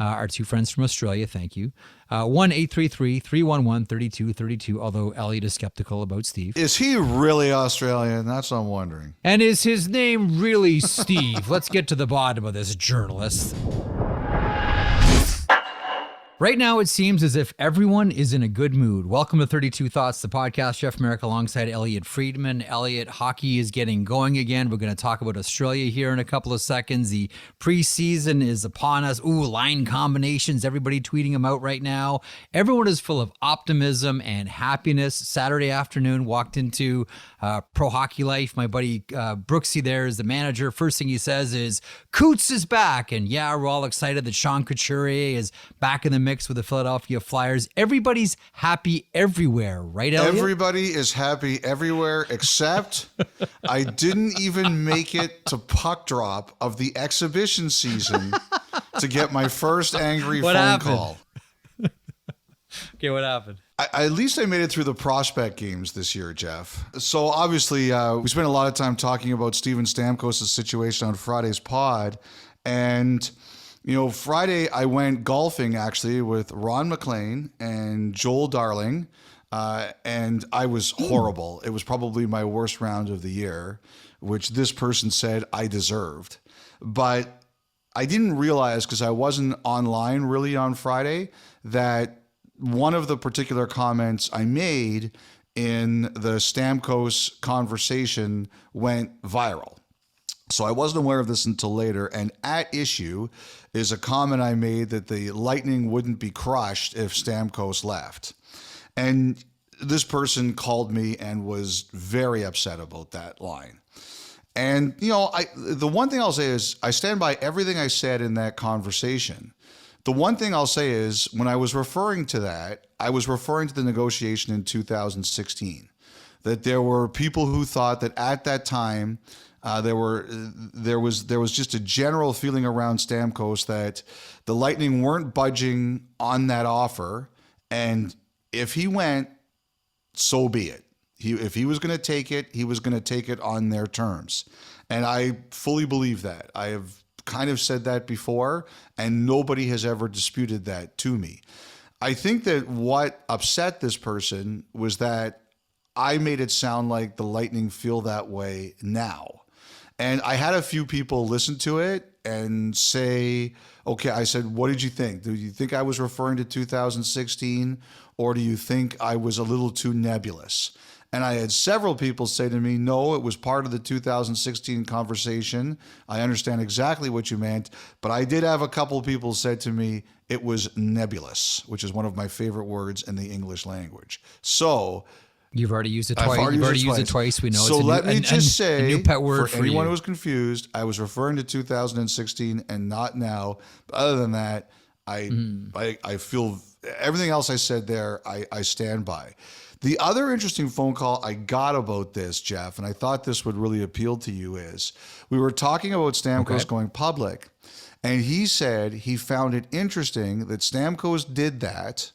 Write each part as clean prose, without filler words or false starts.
our two friends from Australia. Thank you. 1-833-311-3232, although Elliotte is skeptical about Steve. Is he really Australian? That's what I'm wondering. And is his name really Steve? Let's get to the bottom of this, journalist. Right now, it seems as if everyone is in a good mood. Welcome to 32 Thoughts, the podcast. Jeff Merrick alongside Elliotte Friedman. Elliotte, hockey is getting going again. We're going to talk about Australia here in a couple of seconds. The preseason is upon us. Ooh, line combinations. Everybody tweeting them out right now. Everyone is full of optimism and happiness. Saturday afternoon, walked into Pro Hockey Life. My buddy Brooksy there is the manager. First thing he says is, Coots is back. And yeah, we're all excited that Sean Couturier is back in the mix with the Philadelphia Flyers. Everybody's happy everywhere, right, Elliotte? Everybody is happy everywhere, except I didn't even make it to puck drop of the exhibition season to get my first angry phone call. Okay, what happened? At least I made it through the prospect games this year, Jeff. So obviously, we spent a lot of time talking about Steven Stamkos' situation on Friday's pod, and you know, Friday I went golfing actually with Ron McLean and Joel Darling, and I was horrible. It was probably my worst round of the year, which this person said I deserved. But I didn't realize, because I wasn't online really on Friday, that one of the particular comments I made in the Stamkos conversation went viral. So I wasn't aware of this until later, and at issue is a comment I made that the Lightning wouldn't be crushed if Stamkos left. And this person called me and was very upset about that line. And, you know, the one thing I'll say is I stand by everything I said in that conversation. The one thing I'll say is when I was referring to that, I was referring to the negotiation in 2016, that there were people who thought that at that time, there was just a general feeling around Stamkos that the Lightning weren't budging on that offer, and if he went, so be it. If he was going to take it, he was going to take it on their terms, and I fully believe that. I have kind of said that before, and nobody has ever disputed that to me. I think that what upset this person was that I made it sound like the Lightning feel that way now. And I had a few people listen to it and say, okay, I said, what did you think? Do you think I was referring to 2016, or do you think I was a little too nebulous? And I had several people say to me, no, it was part of the 2016 conversation. I understand exactly what you meant. But I did have a couple of people say to me, it was nebulous, which is one of my favorite words in the English language. So you've already used it twice. You've already used it twice. We know so it's let me just say, a new pet word for anyone who was confused, I was referring to 2016 and not now. But other than that, I feel everything else I said there, I stand by. The other interesting phone call I got about this, Jeff, and I thought this would really appeal to you, is we were talking about Stamkos going public, and he said he found it interesting that Stamkos did that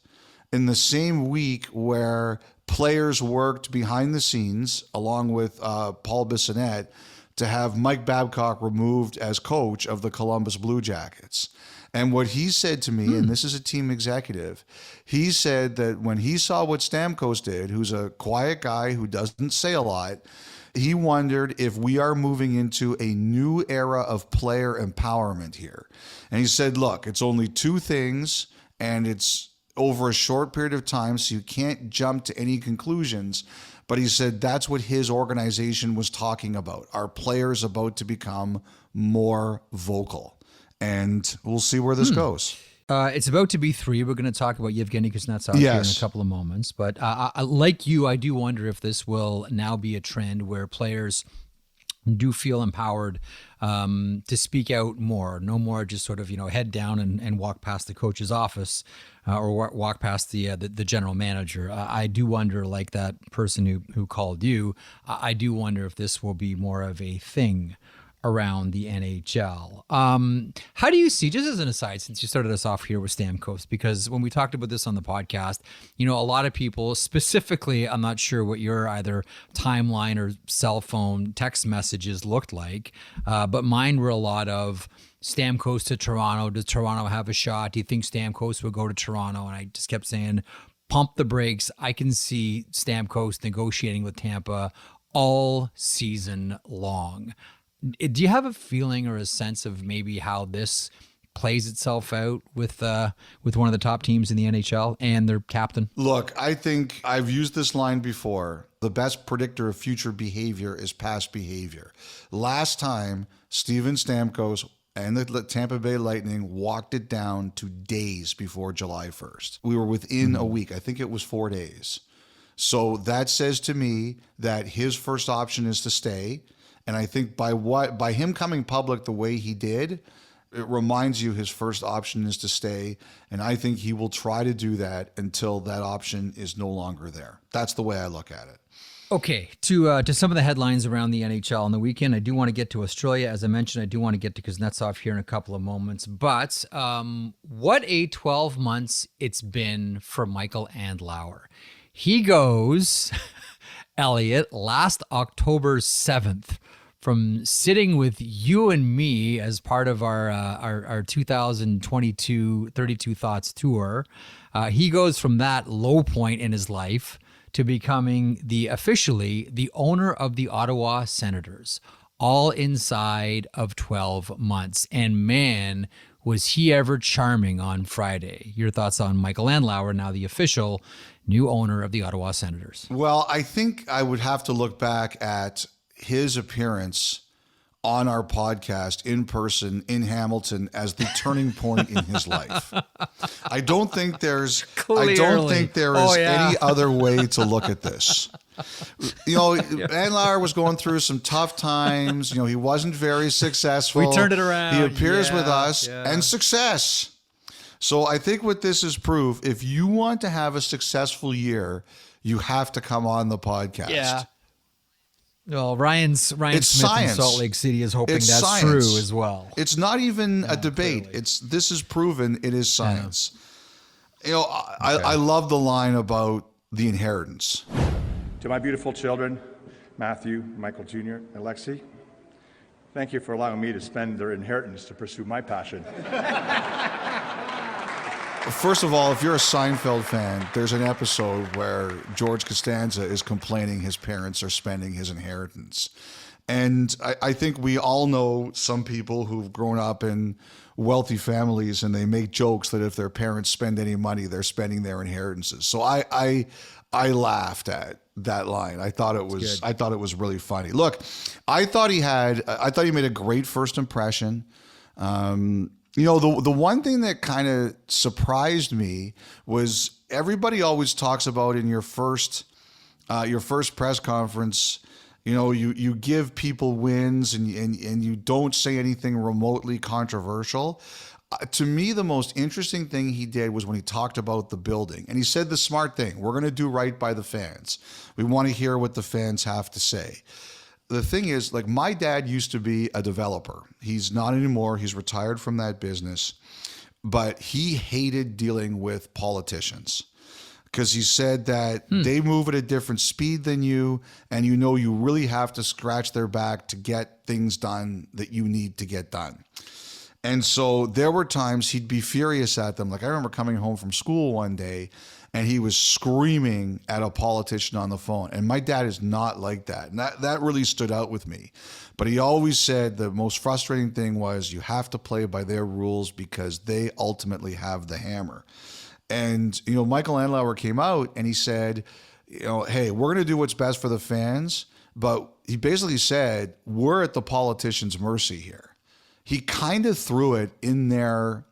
in the same week where players worked behind the scenes along with Paul Bissonnette to have Mike Babcock removed as coach of the Columbus Blue Jackets. And what he said to me, and this is a team executive, he said that when he saw what Stamkos did, who's a quiet guy who doesn't say a lot, he wondered if we are moving into a new era of player empowerment here. And he said, look, it's only two things, and it's over a short period of time, so you can't jump to any conclusions. But he said that's what his organization was talking about. Our players about to become more vocal. And we'll see where this goes. It's about to be 3. We're going to talk about Evgeny Kuznetsov here in a couple of moments. But like you, I do wonder if this will now be a trend where players do feel empowered to speak out more. No more just sort of, head down and walk past the coach's office or walk past the general manager. I do wonder, like that person who called you, I do wonder if this will be more of a thing around the NHL. How do you see, just as an aside, since you started us off here with Stamkos, because when we talked about this on the podcast, a lot of people, specifically, I'm not sure what your either timeline or cell phone text messages looked like, but mine were a lot of, Stamkos to Toronto. Does Toronto have a shot? Do you think Stamkos would go to Toronto? And I just kept saying, pump the brakes. I can see Stamkos negotiating with Tampa all season long. Do you have a feeling or a sense of maybe how this plays itself out with one of the top teams in the NHL and their captain? Look, I think I've used this line before. The best predictor of future behavior is past behavior. Last time, Steven Stamkos and the Tampa Bay Lightning walked it down to days before July 1st. We were within a week. I think it was 4 days. So that says to me that his first option is to stay. And I think by him coming public the way he did, it reminds you his first option is to stay. And I think he will try to do that until that option is no longer there. That's the way I look at it. Okay, to some of the headlines around the NHL on the weekend, I do want to get to Australia. As I mentioned, I do want to get to Kuznetsov here in a couple of moments. But what a 12 months it's been for Michael Andlauer. He goes, Elliotte, last October 7th, from sitting with you and me as part of our 2022 32 Thoughts tour. He goes from that low point in his life to becoming officially the owner of the Ottawa Senators, all inside of 12 months. And man, was he ever charming on Friday. Your thoughts on Michael Andlauer, now the official new owner of the Ottawa Senators? Well, I think I would have to look back at his appearance on our podcast in person in Hamilton as the turning point in his life. I don't think there is any other way to look at this. Andlauer was going through some tough times. He wasn't very successful. We turned it around. He appears with us and success. So I think what this is proof, if you want to have a successful year, you have to come on the podcast. Yeah. Well, Ryan Smith science. in Salt Lake City is hoping that's science. True as well. It's not even a debate. Clearly. This is proven. It is science. I love the line about the inheritance. To my beautiful children, Matthew, Michael Jr., and Lexi, thank you for allowing me to spend their inheritance to pursue my passion. First of all, if you're a Seinfeld fan, there's an episode where George Costanza is complaining his parents are spending his inheritance. And I think we all know some people who've grown up in wealthy families, and they make jokes that if their parents spend any money, they're spending their inheritances. So I laughed at that line. I thought it was really funny. Look, I thought he made a great first impression. The one thing that kind of surprised me was everybody always talks about in your first press conference, you give people wins and you don't say anything remotely controversial. To me, the most interesting thing he did was when he talked about the building, and he said the smart thing: we're going to do right by the fans. We want to hear what the fans have to say. The thing is, like, my dad used to be a developer. He's not anymore. He's retired from that business. But he hated dealing with politicians because he said that they move at a different speed than you, and you really have to scratch their back to get things done that you need to get done. And so there were times he'd be furious at them. Like, I remember coming home from school one day, and he was screaming at a politician on the phone. And my dad is not like that. And that really stood out with me. But he always said the most frustrating thing was you have to play by their rules because they ultimately have the hammer. And, Michael Andlauer came out and he said, hey, we're going to do what's best for the fans. But he basically said, we're at the politicians' mercy here. He kind of threw it in their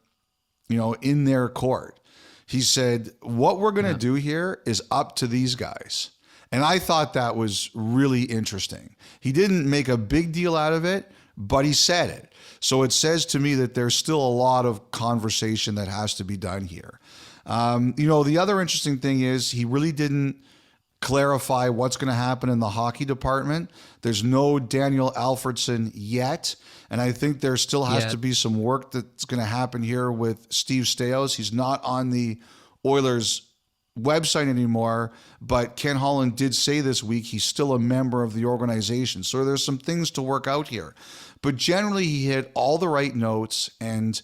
court. He said, what we're going to do here is up to these guys. And I thought that was really interesting. He didn't make a big deal out of it, but he said it. So it says to me that there's still a lot of conversation that has to be done here. The other interesting thing is he really didn't clarify what's going to happen in the hockey department. There's no Daniel Alfredsson yet. And I think there still has to be some work that's going to happen here with Steve Staios. He's not on the Oilers website anymore, but Ken Holland did say this week he's still a member of the organization. So there's some things to work out here. But generally, he hit all the right notes. And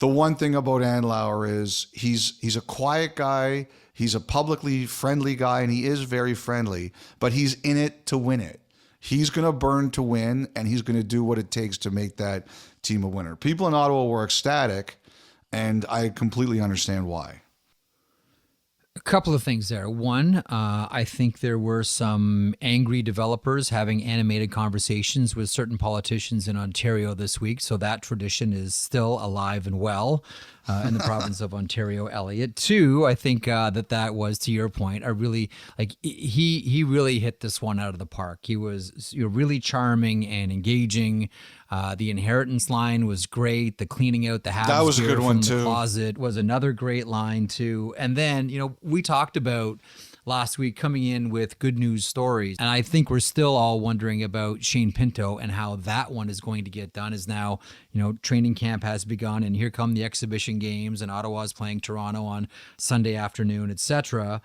the one thing about Andlauer is he's a quiet guy. He's a publicly friendly guy, and he is very friendly, but he's in it to win it. He's going to burn to win, and he's going to do what it takes to make that team a winner. People in Ottawa were ecstatic, and I completely understand why. A couple of things there. One, I think there were some angry developers having animated conversations with certain politicians in Ontario this week. So that tradition is still alive and well in the province of Ontario, Elliotte. Two, I think that was, to your point, a really, like, he really hit this one out of the park. He was really charming and engaging. The inheritance line was great. The cleaning out the halves that was a good one too. Closet was another great line too. And then, we talked about last week coming in with good news stories. And I think we're still all wondering about Shane Pinto and how that one is going to get done. Is now, training camp has begun, and here come the exhibition games, and Ottawa's playing Toronto on Sunday afternoon, etc.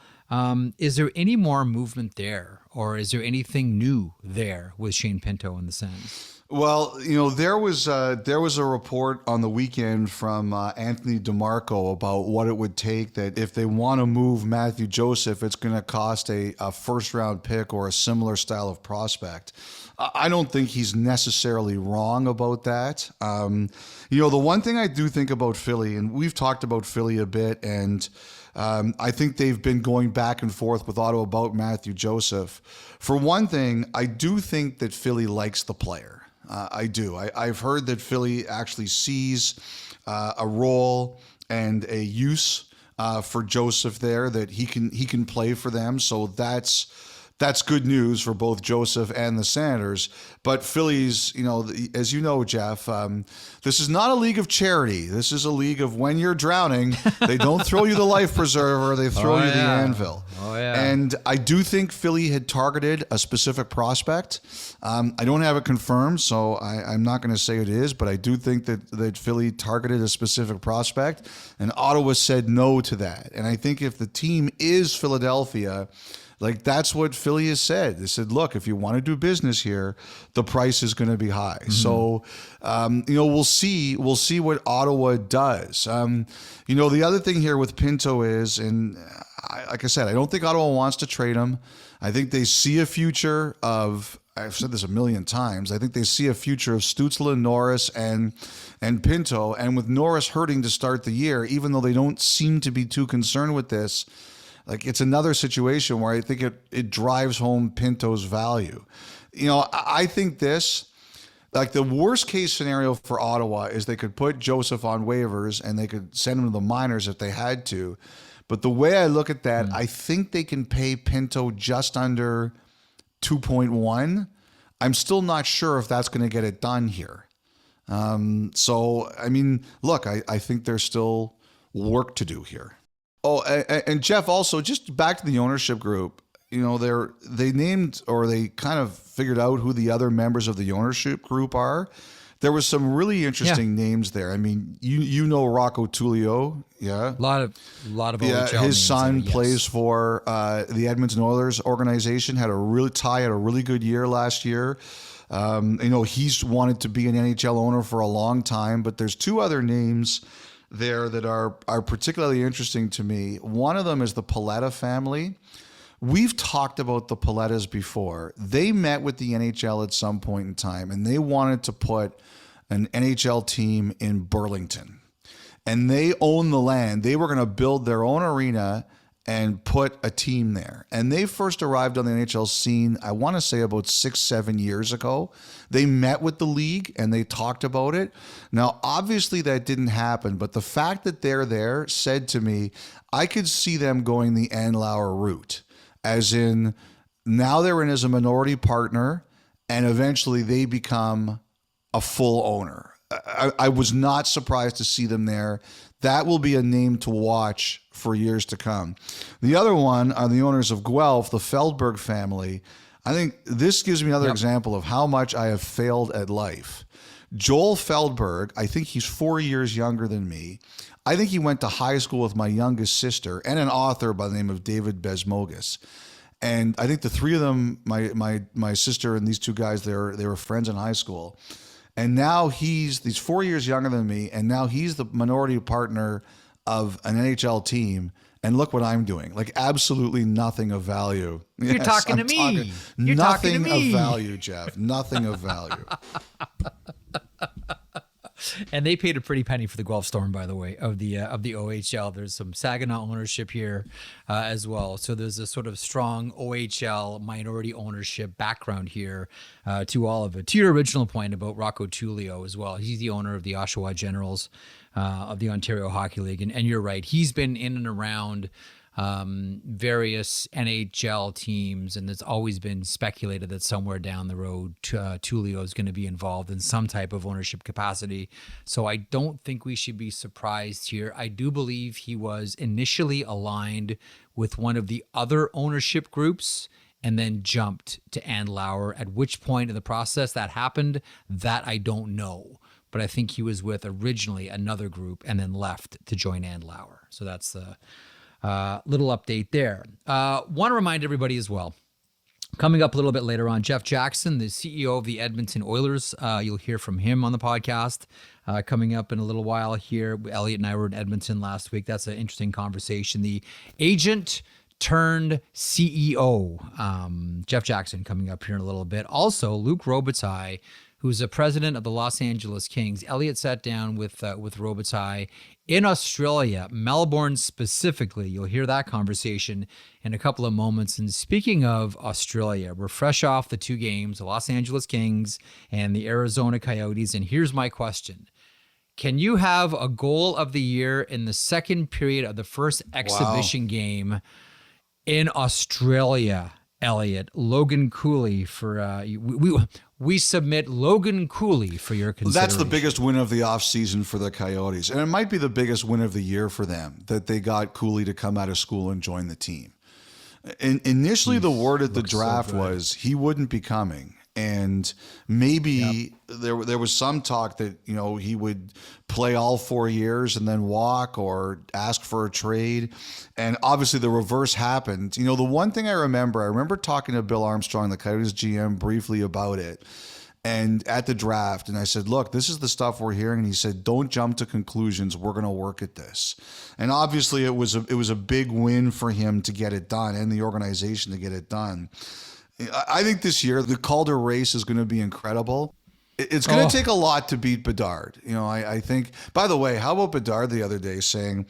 Is there any more movement there, or is there anything new there with Shane Pinto in the Sens? Well, there was a report on the weekend from Anthony DeMarco about what it would take, that if they want to move Matthew Joseph, it's going to cost a first-round pick or a similar style of prospect. I don't think he's necessarily wrong about that. The one thing I do think about Philly, and we've talked about Philly a bit, and I think they've been going back and forth with Ottawa about Matthew Joseph. For one thing, I do think that Philly likes the player. I do. I've heard that Philly actually sees a role and a use for Joseph there, that he can play for them. So that's good news for both Joseph and the Senators. But Philly's, as you know, Jeff, this is not a league of charity. This is a league of when you're drowning, they don't throw you the life preserver, they throw you the anvil. Oh, yeah. And I do think Philly had targeted a specific prospect. I don't have it confirmed, so I'm not going to say it is, but I do think that Philly targeted a specific prospect, and Ottawa said no to that. And I think if the team is Philadelphia, like, that's what Philly has said. They said, look, if you want to do business here, the price is going to be high. Mm-hmm. So, we'll see what Ottawa does. The other thing here with Pinto is, and like I said, I don't think Ottawa wants to trade him. I think they see a future of, I've said this a million times, I think they see a future of Stützle, Norris, and Pinto. And with Norris hurting to start the year, even though they don't seem to be too concerned with this, like, it's another situation where I think it drives home Pinto's value. I think this, like, the worst case scenario for Ottawa is they could put Joseph on waivers and they could send him to the minors if they had to. But the way I look at that, I think they can pay Pinto just under 2.1. I'm still not sure if that's going to get it done here. So, I mean, look, I think there's still work to do here. Oh, and Jeff, also, just back to the ownership group, they named, or they kind of figured out who the other members of the ownership group are. There was some really interesting names there. I mean, Rocco Tullio, yeah, a lot of OHL his son there, plays for the Edmonton Oilers organization. Had a really good year last year. He's wanted to be an NHL owner for a long time. But there's two other names there that are particularly interesting to me. One of them is the Paletta family. We've talked about the Palettas before. They met with the NHL at some point in time, and they wanted to put an NHL team in Burlington. And they own the land. They were going to build their own arena and put a team there. And they first arrived on the NHL scene, I want to say about 6-7 years ago. They met with the league and they talked about it. Now, obviously that didn't happen, but the fact that they're there said to me, I could see them going the Andlauer route, as in now they're in as a minority partner and eventually they become a full owner. I was not surprised to see them there. That will be a name to watch for years to come. The other one are the owners of Guelph, the Feldberg family. I think this gives me another example of how much I have failed at life. Joel Feldberg, I think he's 4 years younger than me. I think he went to high school with my youngest sister and an author by the name of David Besmogus. And I think the three of them, my sister and these two guys, they were friends in high school. And now he's 4 years younger than me, and now he's the minority partner of an NHL team. And look what I'm doing. Like, absolutely nothing of value. You're talking to me. You're talking to me. Nothing of value, Jeff. Nothing of value. And they paid a pretty penny for the Guelph Storm, by the way, of the OHL. There's some Saginaw ownership here as well. So there's a sort of strong OHL minority ownership background here to all of it. To your original point about Rocco Tullio as well. He's the owner of the Oshawa Generals of the Ontario Hockey League. And you're right. He's been in and around various NHL teams, and it's always been speculated that somewhere down the road Tullio is going to be involved in some type of ownership capacity. So I don't think we should be surprised here. I do believe he was initially aligned with one of the other ownership groups and then jumped to Andlauer. At which point in the process that happened, that I don't know. But I think he was with originally another group and then left to join Andlauer. So that's the little update there. Want to remind everybody as well, coming up a little bit later on, Jeff Jackson, the CEO of the Edmonton Oilers. You'll hear from him on the podcast coming up in a little while here. Elliotte and I were in Edmonton last week. That's an interesting conversation. The agent turned CEO, Jeff Jackson, coming up here in a little bit. Also, Luc Robitaille, who's the president of the Los Angeles Kings. Elliotte sat down with Robitaille in Australia, Melbourne specifically. You'll hear that conversation in a couple of moments. And speaking of Australia, we're fresh off the two games, the Los Angeles Kings and the Arizona Coyotes. And here's my question. Can you have a goal of the year in the second period of the first exhibition game in Australia, Elliotte? Logan Cooley for we submit Logan Cooley for your consideration. That's the biggest win of the offseason for the Coyotes. And it might be the biggest win of the year for them, that they got Cooley to come out of school and join the team. Initially, the word at the draft was he wouldn't be coming. And maybe there was some talk that, he would play all 4 years and then walk or ask for a trade. And obviously the reverse happened. The one thing I remember talking to Bill Armstrong, the Coyotes GM, briefly about it. And at the draft, and I said, look, this is the stuff we're hearing. And he said, don't jump to conclusions. We're going to work at this. And obviously it was a big win for him to get it done and the organization to get it done. I think this year the Calder race is going to be incredible. It's going to take a lot to beat Bedard. I think, by the way, how about Bedard the other day saying,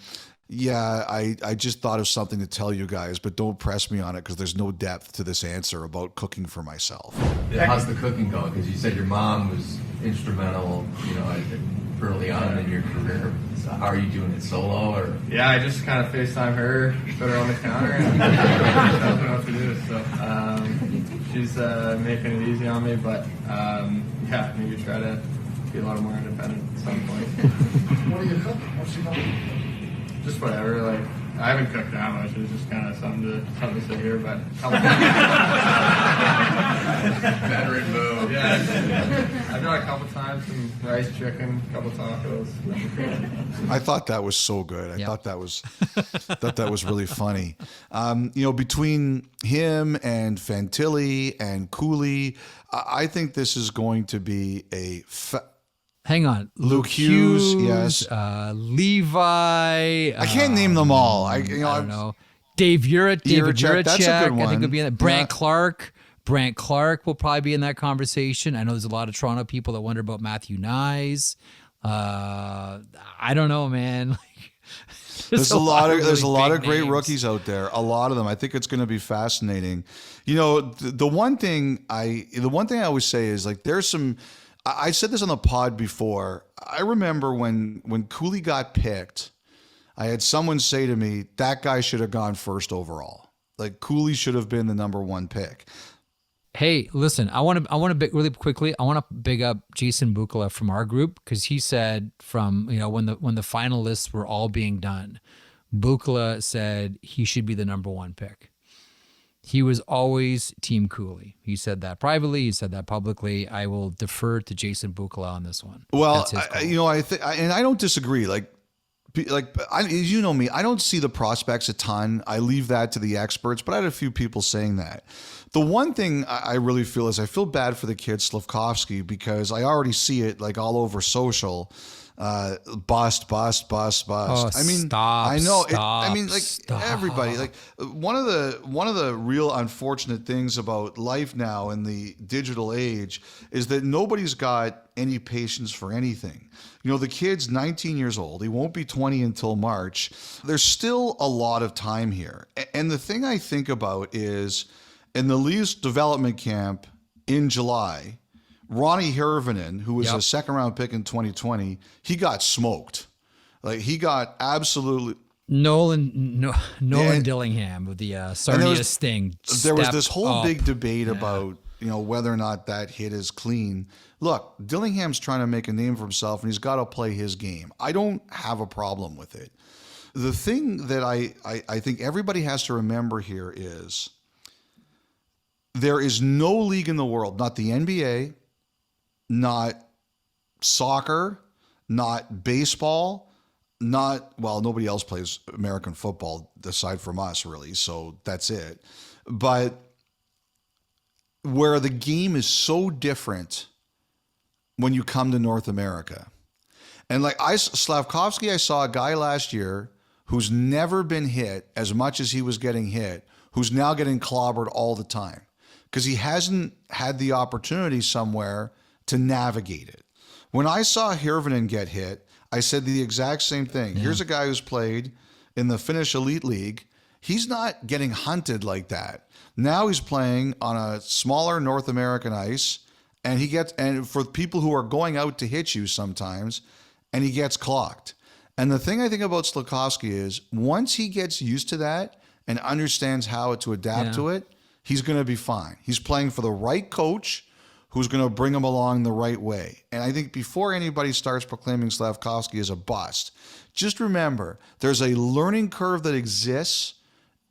yeah, I just thought of something to tell you guys, but don't press me on it because there's no depth to this answer about cooking for myself. Yeah, how's the cooking going? Because you said your mom was instrumental, early on in your career. So how are you doing it, solo or? Yeah, I just kind of FaceTime her, put her on the counter, and she tells me what to do. So she's making it easy on me, but maybe try to be a lot more independent at some point. What are you cooking? What's she doing? Just whatever. Like, I haven't cooked that much. It's just kind of something to say here, but veteran move. Yeah, I've done a couple times some rice chicken, a couple tacos. I thought that was so good. I thought that was really funny. Between him and Fantilli and Cooley, I think this is going to be a. Hang on. Luke Hughes, yes. Levi. I can't name them all. I don't know. Dave Juracek. That's a good one. I think would be in that. Brant Clark will probably be in that conversation. I know there's a lot of Toronto people that wonder about Matthew Nyes. I don't know, man. There's a lot of great rookies out there. A lot of them. I think it's going to be fascinating. The one thing I always say is, like, there's some. I said this on the pod before. I remember when Cooley got picked, I had someone say to me, that guy should have gone first overall. Like, Cooley should have been the number one pick. Hey, listen, I want to really quickly, I want to big up Jason Bukala from our group, because he said when the finalists were all being done, Bukala said he should be the number one pick. He was always Team Cooley. He said that privately. He said that publicly. I will defer to Jason Bukala on this one. Well, I think, and I don't disagree. You know me, I don't see the prospects a ton. I leave that to the experts, but I had a few people saying that. The one thing I really feel is I feel bad for the kid Slafkovsky, because I already see it like all over social. Bust. Oh, I mean, stop, I know. Everybody, like one of the real unfortunate things about life now in the digital age is that nobody's got any patience for anything. You know, the kid's 19 years old. He won't be 20 until March. There's still a lot of time here. And the thing I think about is in the Leafs development camp in July, Ronnie Hirvonen, who was a second-round pick in 2020, he got smoked. Like, he got absolutely... Nolan Dillingham with the Sarnia sting. There was this whole big debate about, whether or not that hit is clean. Look, Dillingham's trying to make a name for himself, and he's got to play his game. I don't have a problem with it. The thing that I think everybody has to remember here is there is no league in the world, not the NBA, not soccer, not baseball, nobody else plays American football aside from us, really, so that's it. But where the game is so different when you come to North America. And like Slafkovsky, I saw a guy last year who's never been hit as much as he was getting hit, who's now getting clobbered all the time because he hasn't had the opportunity somewhere to navigate it. When I saw Hirvonen get hit, I said the exact same thing. Yeah. Here's a guy who's played in the Finnish Elite League. He's not getting hunted like that. Now he's playing on a smaller North American ice, and for people who are going out to hit you sometimes, and he gets clocked. And the thing I think about Slafkovsky is once he gets used to that and understands how to adapt to it, he's going to be fine. He's playing for the right coach who's going to bring him along the right way. And I think before anybody starts proclaiming Slafkovsky as a bust, just remember there's a learning curve that exists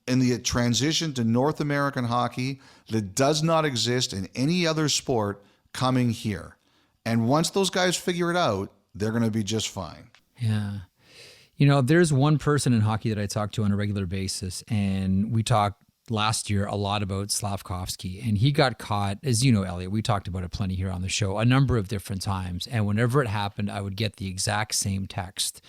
in the transition to North American hockey that does not exist in any other sport coming here. And once those guys figure it out, they're going to be just fine. Yeah. There's one person in hockey that I talk to on a regular basis, and we talked last year a lot about Slafkovsky, and he got caught, as you know, Elliotte, we talked about it plenty here on the show, a number of different times. And whenever it happened, I would get the exact same text.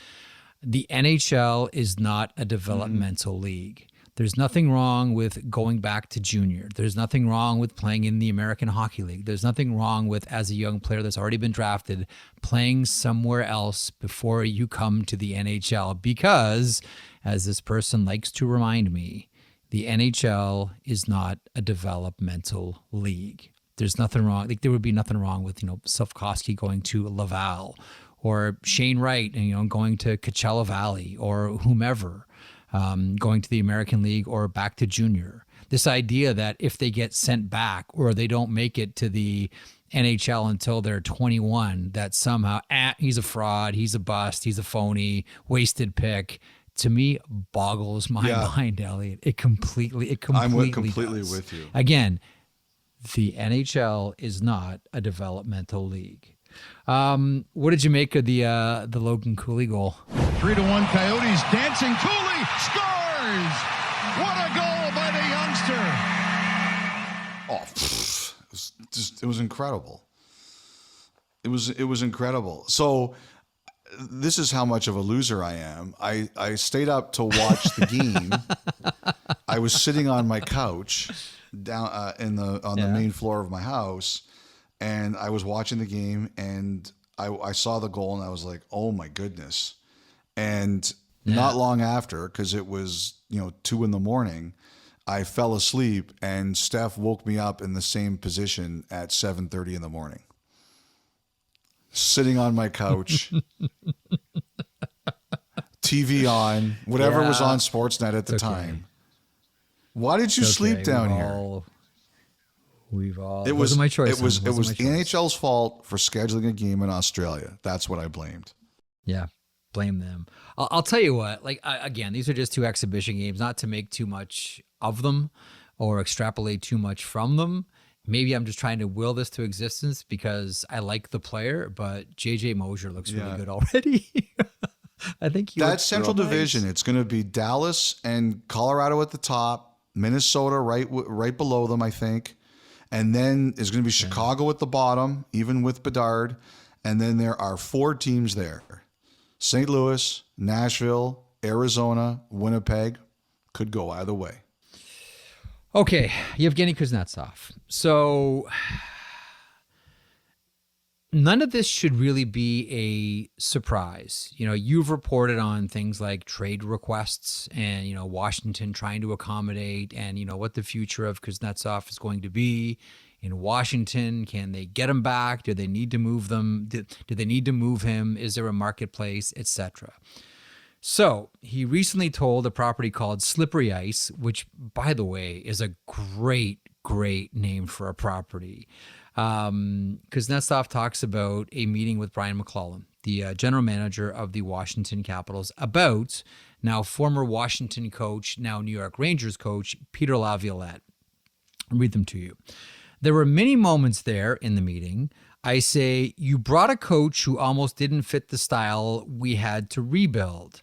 The NHL is not a developmental league. There's nothing wrong with going back to junior. There's nothing wrong with playing in the American Hockey League. There's nothing wrong with, as a young player that's already been drafted, playing somewhere else before you come to the NHL. Because, as this person likes to remind me, the NHL is not a developmental league. There's nothing wrong. Like, there would be nothing wrong with, Slafkovsky going to Laval, or Shane Wright, going to Coachella Valley, or whomever. Going to the American League or back to junior. This idea that if they get sent back or they don't make it to the NHL until they're 21, that somehow he's a fraud, he's a bust, he's a phony, wasted pick, to me boggles my mind, Elliotte. It completely I'm completely does. With you. Again, the NHL is not a developmental league. What did you make of the Logan Cooley goal? 3-1 Coyotes dancing. Cooley scores! What a goal by the youngster! It was incredible. It was incredible. So this is how much of a loser I am. I stayed up to watch the game. I was sitting on my couch down on the main floor of my house. And I was watching the game, and I saw the goal, and I was like, oh, my goodness. And not long after, because it was 2 a.m, I fell asleep, and Steph woke me up in the same position at 7:30 in the morning. Sitting on my couch, TV on, whatever was on Sportsnet at the time. Why did you sleep down here? It was my choice. It was the NHL's fault for scheduling a game in Australia. That's what I blamed. Yeah, blame them. I'll tell you what. Again, these are just 2 exhibition games. Not to make too much of them, or extrapolate too much from them. Maybe I'm just trying to will this to existence because I like the player, but JJ Mosier looks really good already. I think that Central Division, it's going to be Dallas and Colorado at the top, Minnesota right below them, I think. And then there's going to be Chicago at the bottom, even with Bedard. And then there are 4 teams there. St. Louis, Nashville, Arizona, Winnipeg. Could go either way. Okay, Evgeny Kuznetsov. So none of this should really be a surprise. You know, you've reported on things like trade requests and, you know, Washington trying to accommodate and, you know, what the future of Kuznetsov is going to be in Washington. Can they get him back? Do they need to move them? Do they need to move him? Is there a marketplace, etc.? So he recently told a property called Slippery Ice, which, by the way, is a great name for a property. Kuznetsov talks about a meeting with Brian McClellan, the general manager of the Washington Capitals, about now former Washington coach, now New York Rangers coach, Peter Laviolette. I'll read them to you. There were many moments there in the meeting. I say, you brought a coach who almost didn't fit the style we had to rebuild.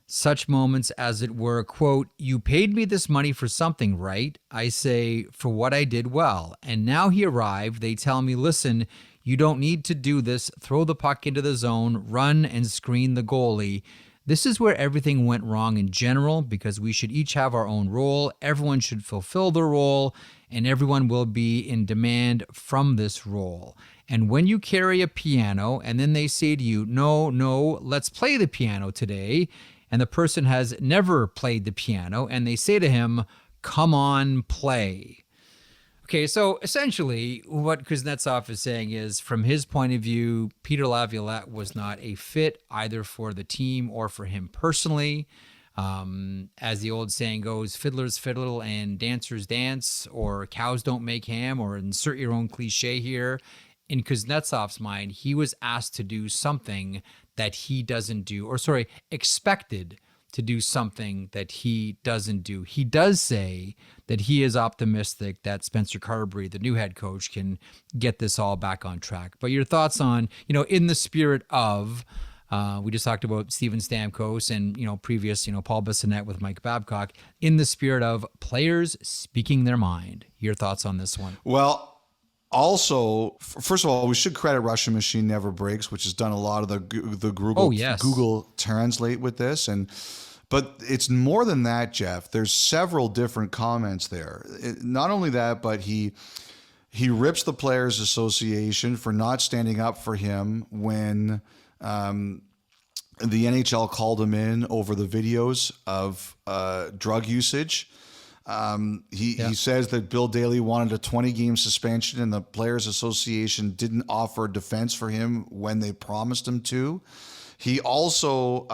Such moments as it were, quote, you paid me this money for something, right? I say, for what I did well. And now he arrived. They tell me, listen, you don't need to do this. Throw the puck into the zone, run and screen the goalie. This is where everything went wrong in general because we should each have our own role. Everyone should fulfill their role and everyone will be in demand from this role. And when you carry a piano and then they say to you, no, let's play the piano today, and the person has never played the piano, and they say to him, come on, play. Okay, so essentially what Kuznetsov is saying is, from his point of view, Peter Laviolette was not a fit either for the team or for him personally. As the old saying goes, fiddlers fiddle and dancers dance, or cows don't make ham, or insert your own cliche here. In Kuznetsov's mind, he was asked to do something that he doesn't do, expected to do something that he doesn't do. He does say that he is optimistic that Spencer Carberry, the new head coach, can get this all back on track. But your thoughts on, you know, in the spirit of, we just talked about Steven Stamkos and, you know, previous, you know, Paul Bissonnette with Mike Babcock, in the spirit of players speaking their mind. Your thoughts on this one? Well, also, first of all, we should credit Russian Machine Never Breaks, which has done a lot of the Google Translate with this. But it's more than that, Jeff. There's several different comments there. Not only that, but he rips the Players Association for not standing up for him when the NHL called him in over the videos of drug usage. He says that Bill Daley wanted a 20-game suspension and the Players Association didn't offer defense for him when they promised him to. He also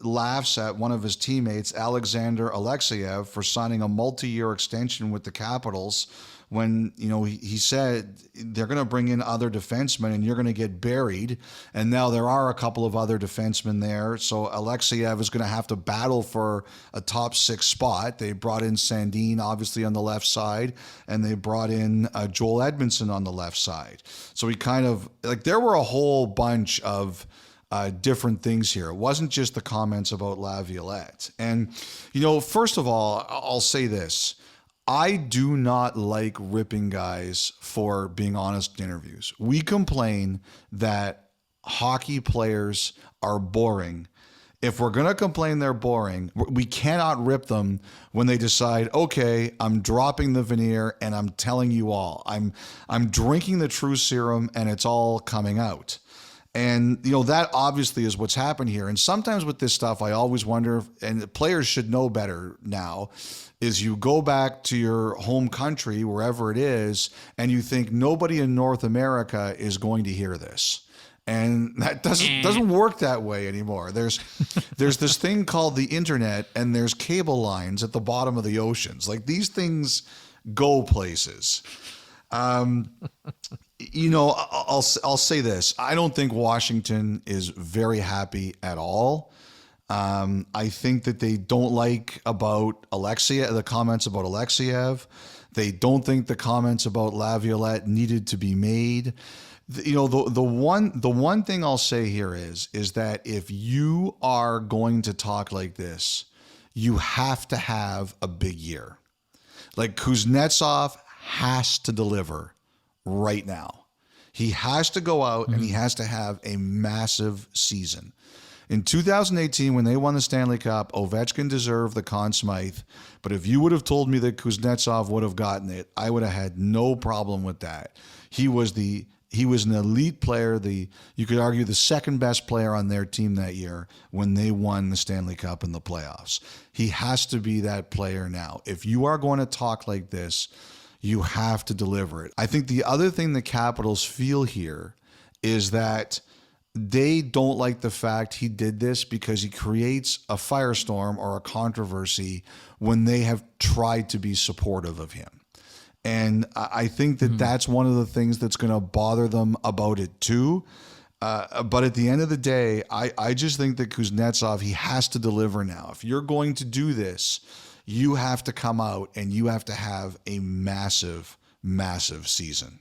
laughs at one of his teammates, Alexander Alexeyev, for signing a multi-year extension with the Capitals when, you know, he said they're going to bring in other defensemen and you're going to get buried. And now there are a couple of other defensemen there. So Alexeyev is going to have to battle for a top 6 spot. They brought in Sandin, obviously, on the left side, and they brought in Joel Edmondson on the left side. So he kind of, like, there were a whole bunch of different things here. It wasn't just the comments about Laviolette. And, you know, first of all, I'll say this. I do not like ripping guys for being honest in interviews. We complain that hockey players are boring. If we're going to complain they're boring, we cannot rip them when they decide, okay, I'm dropping the veneer and I'm telling you all. I'm drinking the true serum and it's all coming out. And, you know, that obviously is what's happened here. And sometimes with this stuff, I always wonder, and players should know better now, is you go back to your home country, wherever it is, and you think nobody in North America is going to hear this. And that doesn't work that way anymore. There's this thing called the internet, and there's cable lines at the bottom of the oceans. Like, these things go places. You know, I'll say this. I don't think Washington is very happy at all. I think that they don't like about the comments about Alexiev. They don't think the comments about Laviolette needed to be made. The one thing I'll say here is that if you are going to talk like this, you have to have a big year. Like Kuznetsov has to deliver right now. He has to go out and he has to have a massive season. In 2018, when they won the Stanley Cup, Ovechkin deserved the Conn Smythe. But if you would have told me that Kuznetsov would have gotten it, I would have had no problem with that. He was an elite player. You could argue the second best player on their team that year when they won the Stanley Cup in the playoffs. He has to be that player now. If you are going to talk like this, you have to deliver it. I think the other thing the Capitals feel here is that they don't like the fact he did this because he creates a firestorm or a controversy when they have tried to be supportive of him. And I think that that's one of the things that's going to bother them about it too. But at the end of the day, I just think that Kuznetsov, he has to deliver now. If you're going to do this, you have to come out and you have to have a massive, massive season.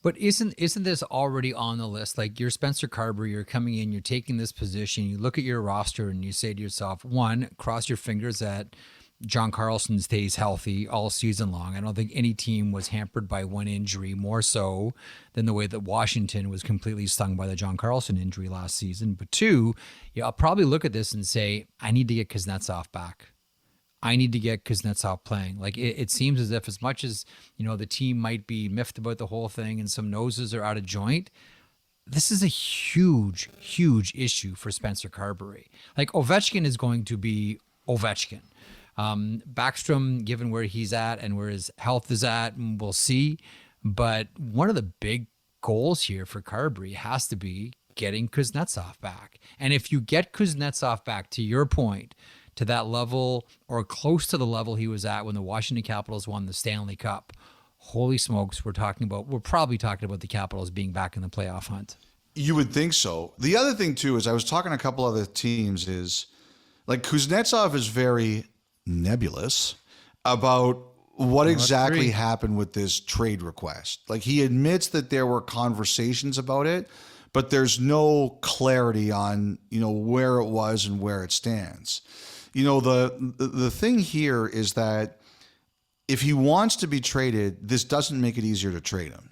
But isn't this already on the list? Like, you're Spencer Carberry, you're coming in, you're taking this position, you look at your roster and you say to yourself, one, cross your fingers that John Carlson stays healthy all season long. I don't think any team was hampered by one injury more so than the way that Washington was completely stung by the John Carlson injury last season. But two, I'll probably look at this and say, I need to get Kuznetsov back. I need to get Kuznetsov playing. Like, it seems as if, as much as, the team might be miffed about the whole thing and some noses are out of joint, this is a huge, huge issue for Spencer Carberry. Like, Ovechkin is going to be Ovechkin. Backstrom, given where he's at and where his health is at, we'll see. But one of the big goals here for Carberry has to be getting Kuznetsov back. And if you get Kuznetsov back, to your point, to that level or close to the level he was at when the Washington Capitals won the Stanley Cup, holy smokes, we're probably talking about the Capitals being back in the playoff hunt. You would think so. The other thing too is I was talking to a couple other teams is like Kuznetsov is very nebulous about what exactly happened with this trade request. Like, he admits that there were conversations about it, but there's no clarity on, where it was and where it stands. The thing here is that if he wants to be traded, this doesn't make it easier to trade him.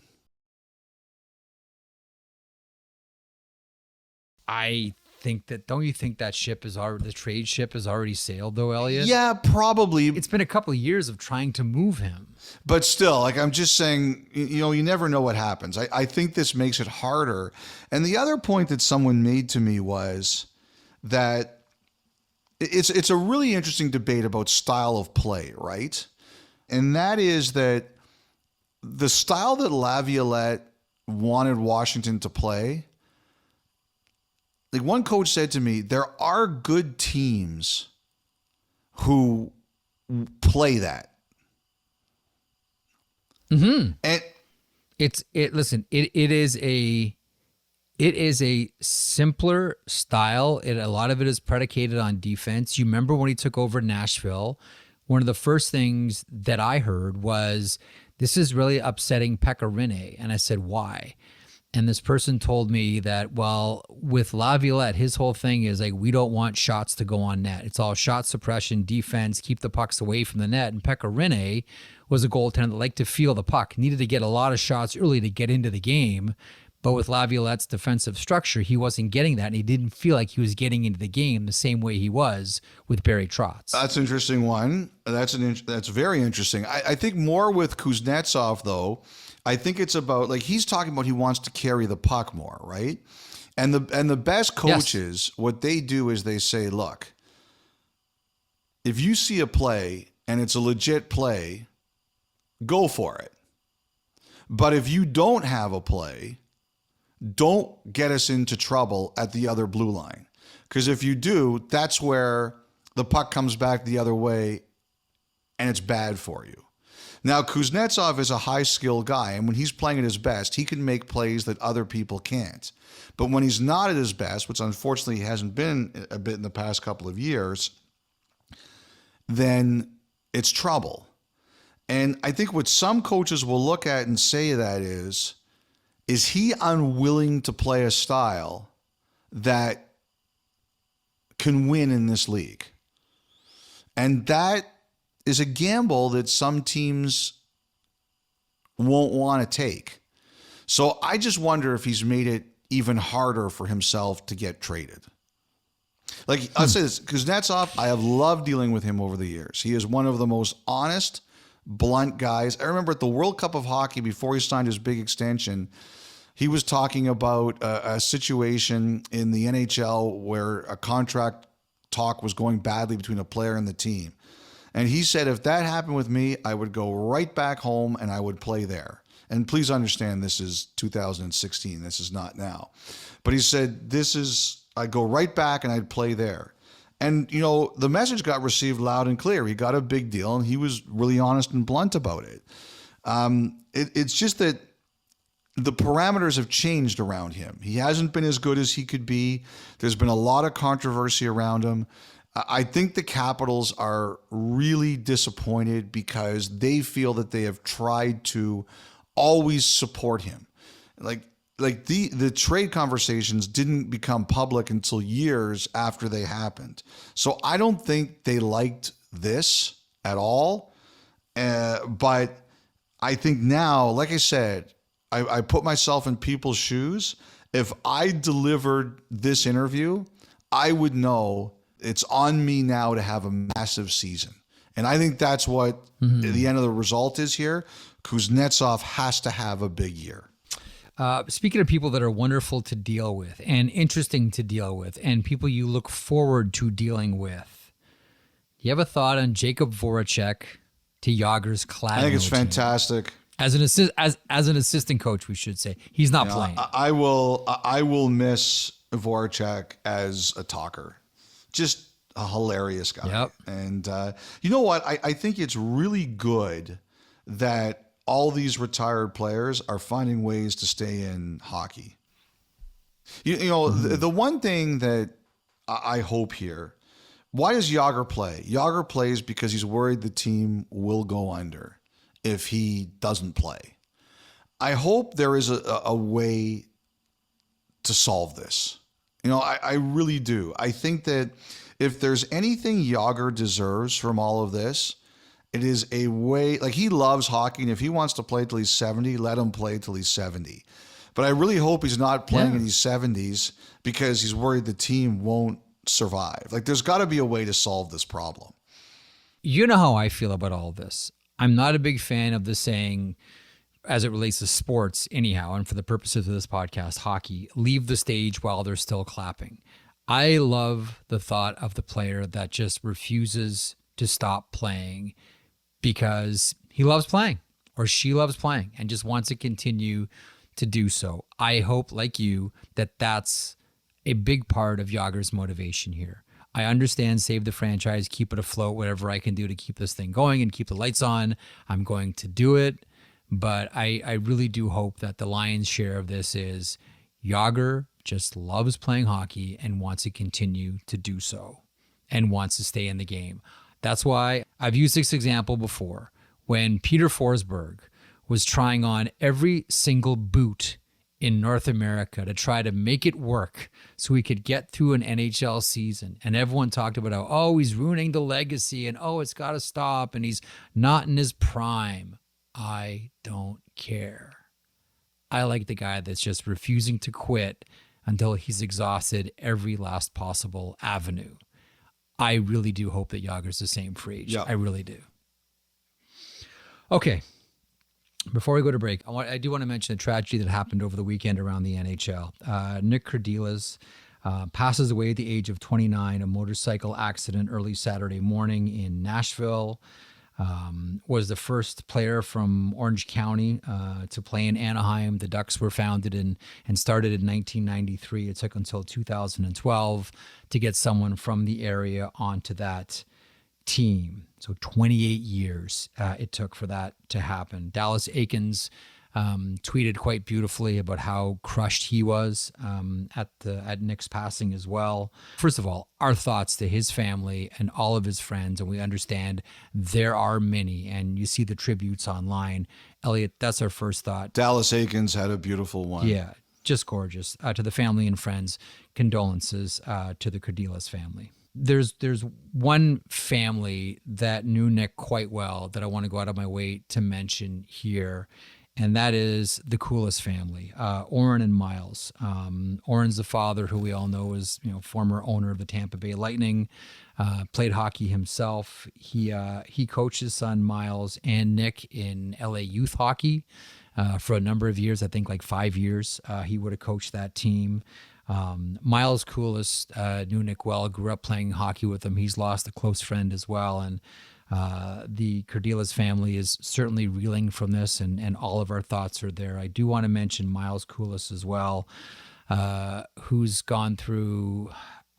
Don't you think that the trade ship has already sailed though, Elliotte? Yeah, probably. It's been a couple of years of trying to move him. But still, like, I'm just saying, you never know what happens. I think this makes it harder. And the other point that someone made to me was that it's a really interesting debate about style of play, right? And that is that the style that Laviolette wanted Washington to play, like, one coach said to me, there are good teams who play that. Mm-hmm. And it is a simpler style. A lot of it is predicated on defense. You remember when he took over Nashville, one of the first things that I heard was, this is really upsetting Pekka Rinne. And I said, why? And this person told me that, well, with Laviolette, his whole thing is like, we don't want shots to go on net. It's all shot suppression, defense, keep the pucks away from the net. And Pekka Rinne was a goaltender that liked to feel the puck, needed to get a lot of shots early to get into the game. But with Laviolette's defensive structure, he wasn't getting that, and he didn't feel like he was getting into the game the same way he was with Barry Trotz. That's an interesting one. That's very interesting. I think more with Kuznetsov, though, I think it's about, like, he's talking about he wants to carry the puck more, right? And the best coaches, what they do is they say, look, if you see a play and it's a legit play, go for it. But if you don't have a play, don't get us into trouble at the other blue line. Because if you do, that's where the puck comes back the other way and it's bad for you. Now, Kuznetsov is a high-skilled guy, and when he's playing at his best, he can make plays that other people can't. But when he's not at his best, which unfortunately he hasn't been a bit in the past couple of years, then it's trouble. And I think what some coaches will look at and say that is he unwilling to play a style that can win in this league? And that is a gamble that some teams won't want to take. So I just wonder if he's made it even harder for himself to get traded. Like, I'll say this, Kuznetsov, I have loved dealing with him over the years. He is one of the most honest, blunt guys. I remember at the World Cup of Hockey, before he signed his big extension, he was talking about a situation in the NHL where a contract talk was going badly between a player and the team. And he said, if that happened with me, I would go right back home and I would play there. And please understand, this is 2016. This is not now. But he said, I'd go right back and I'd play there. And, you know, the message got received loud and clear. He got a big deal and he was really honest and blunt about it. It's just that the parameters have changed around him. He hasn't been as good as he could be. There's been a lot of controversy around him. I think the Capitals are really disappointed because they feel that they have tried to always support him. Like the trade conversations didn't become public until years after they happened. So I don't think they liked this at all. But I think now, like I said, I put myself in people's shoes. If I delivered this interview, I would know it's on me now to have a massive season. And I think that's what the end of the result is here. Kuznetsov has to have a big year. Speaking of people that are wonderful to deal with and interesting to deal with and people you look forward to dealing with, do you have a thought on Jacob Voracek to Jágr's Kladno? I think it's fantastic. As an assistant coach, we should say. He's not playing. I will miss Voracek as a talker. Just a hilarious guy. Yep. And you know what? I think it's really good that all these retired players are finding ways to stay in hockey. You know, the one thing that I hope here, why does Jágr play? Jágr plays because he's worried the team will go under if he doesn't play. I hope there is a way to solve this. You know, I really do. I think that if there's anything Jágr deserves from all of this, it is a way, like, he loves hockey, and if he wants to play till he's 70, let him play till he's 70. But I really hope he's not playing in his 70s because he's worried the team won't survive. Like, there's got to be a way to solve this problem. You know how I feel about all this. I'm not a big fan of the saying, as it relates to sports anyhow, and for the purposes of this podcast, hockey, leave the stage while they're still clapping. I love the thought of the player that just refuses to stop playing because he loves playing or she loves playing and just wants to continue to do so. I hope, like you, that that's a big part of Jágr's motivation here. I understand save the franchise, keep it afloat, whatever I can do to keep this thing going and keep the lights on, I'm going to do it. But I really do hope that the lion's share of this is Jágr just loves playing hockey and wants to continue to do so and wants to stay in the game. That's why I've used this example before. When Peter Forsberg was trying on every single boot in North America to try to make it work so he could get through an NHL season. And everyone talked about how, oh, he's ruining the legacy and, oh, it's got to stop and he's not in his prime. I don't care. I like the guy that's just refusing to quit until he's exhausted every last possible avenue. I really do hope that Jágr's the same for age. Yeah. I really do. Okay. Before we go to break, I do want to mention a tragedy that happened over the weekend around the NHL. Nick Kredilas passes away at the age of 29, a motorcycle accident early Saturday morning in Nashville. Was the first player from Orange County to play in Anaheim. The Ducks were founded and started in 1993. It took until 2012 to get someone from the area onto that team. So 28 years it took for that to happen. Dallas Eakins tweeted quite beautifully about how crushed he was at Nick's passing as well. First of all, our thoughts to his family and all of his friends, and we understand there are many, and you see the tributes online. Elliotte, that's our first thought. Dallas Eakins had a beautiful one. Yeah, just gorgeous. To the family and friends, condolences to the Cordelis family. There's one family that knew Nick quite well that I want to go out of my way to mention here, and that is the Coolest family, Oren and Miles. Oren's the father, who we all know is former owner of the Tampa Bay Lightning, played hockey himself. He coached his son Miles and Nick in LA youth hockey for a number of years. I think like 5 years. He would have coached that team. Miles Coolest knew Nick well, grew up playing hockey with him. He's lost a close friend as well, and the Cordelis family is certainly reeling from this, and all of our thoughts are there. I do want to mention Miles Coolest as well, who's gone through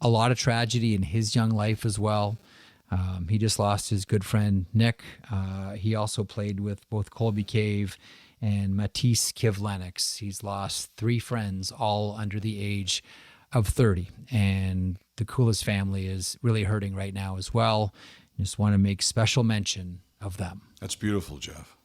a lot of tragedy in his young life as well. He just lost his good friend Nick. He also played with both Colby Cave and Matisse Kivlenix. He's lost 3 friends, all under the age of 30. And the Coolest family is really hurting right now as well. Just want to make special mention of them. That's beautiful, Jeff.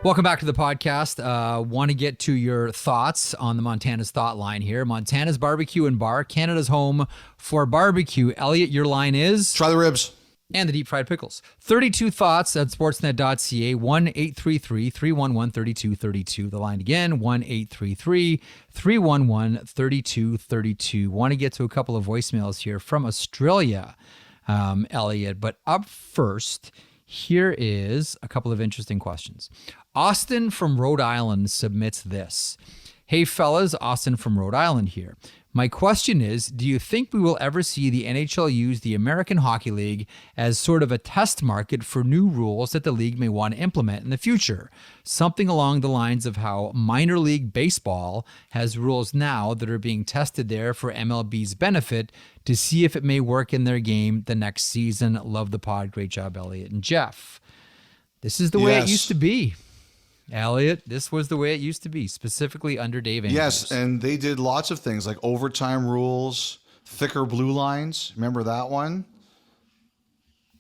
Welcome back to the podcast. Want to get to your thoughts on the Montana's Thought line here. Montana's Barbecue and Bar, Canada's home for barbecue. Elliotte, your line is? Try the ribs. And the deep fried pickles. 32 thoughts at sportsnet.ca, 1-833-311-3232. The line again, 1-833-311-3232. Want to get to a couple of voicemails here from Australia, Elliotte. But up first, here is a couple of interesting questions. Austin from Rhode Island submits this. Hey fellas, Austin from Rhode Island here. My question is, do you think we will ever see the NHL use the American Hockey League as sort of a test market for new rules that the league may want to implement in the future? Something along the lines of how minor league baseball has rules now that are being tested there for MLB's benefit to see if it may work in their game the next season. Love the pod. Great job, Elliotte and Jeff. This is the way it used to be. Elliotte, this was the way it used to be, specifically under Dave Andrews. Yes, and they did lots of things like overtime rules, thicker blue lines. Remember that one?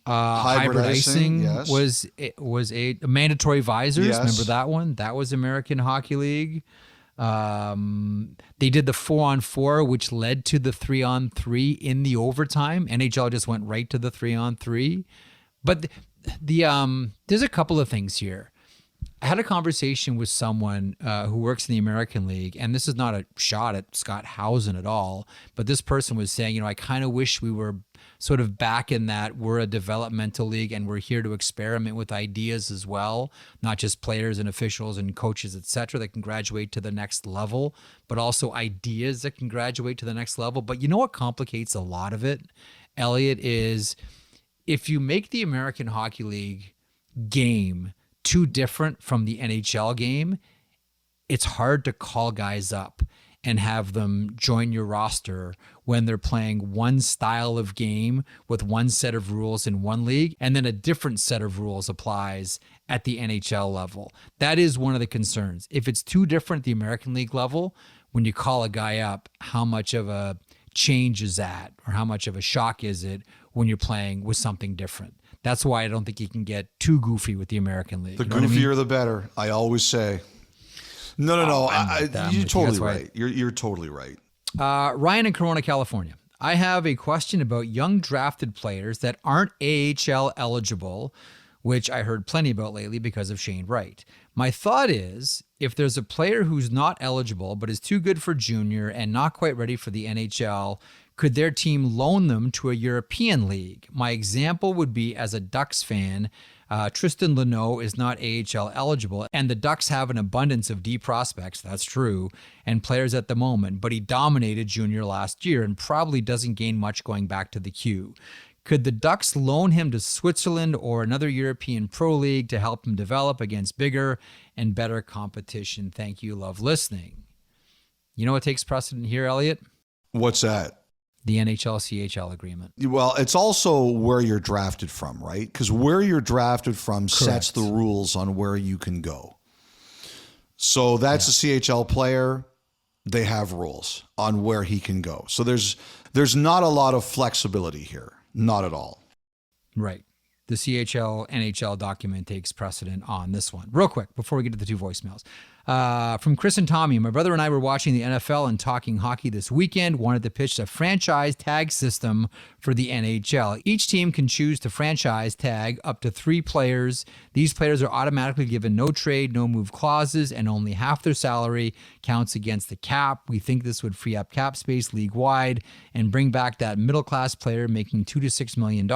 Hybrid icing yes. was a mandatory visors. Yes. Remember that one? That was American Hockey League. They did the 4-on-4, which led to the 3-on-3 in the overtime. NHL just went right to the 3-on-3. But there's a couple of things here. I had a conversation with someone who works in the American League, and this is not a shot at Scott Housen at all, but this person was saying, I kind of wish we were sort of back in that we're a developmental league and we're here to experiment with ideas as well, not just players and officials and coaches, et cetera, that can graduate to the next level, but also ideas that can graduate to the next level. But you know what complicates a lot of it, Elliotte, is if you make the American Hockey League game too different from the NHL game, it's hard to call guys up and have them join your roster when they're playing one style of game with one set of rules in one league, and then a different set of rules applies at the NHL level. That is one of the concerns. If it's too different at the American League level, when you call a guy up, how much of a change is that, or how much of a shock is it when you're playing with something different? That's why I don't think you can get too goofy with the American League. The goofier, the better, I always say. No. You're totally right. You're totally right. Ryan in Corona, California. I have a question about young drafted players that aren't AHL eligible, which I heard plenty about lately because of Shane Wright. My thought is, if there's a player who's not eligible but is too good for junior and not quite ready for the NHL, could their team loan them to a European league? My example would be, as a Ducks fan, Tristan Luneau is not AHL eligible, and the Ducks have an abundance of D prospects, that's true, and players at the moment, but he dominated junior last year and probably doesn't gain much going back to the queue. Could the Ducks loan him to Switzerland or another European pro league to help him develop against bigger and better competition? Thank you, love listening. You know what takes precedent here, Elliotte? What's that? The NHL-CHL agreement. Well, it's also where you're drafted from, right? Because where you're drafted from Correct. sets the rules on where you can go. So that's a CHL player. They have rules on where he can go. So there's not a lot of flexibility here. Not at all. Right. The CHL NHL document takes precedent on this one. Real quick, before we get to the two voicemails. From Chris and Tommy, my brother and I were watching the NFL and talking hockey this weekend, wanted to pitch a franchise tag system for the NHL. Each team can choose to franchise tag up to 3 players. These players are automatically given no trade, no move clauses, and only half their salary counts against the cap. We think this would free up cap space league-wide and bring back that middle-class player making $2 to $6 million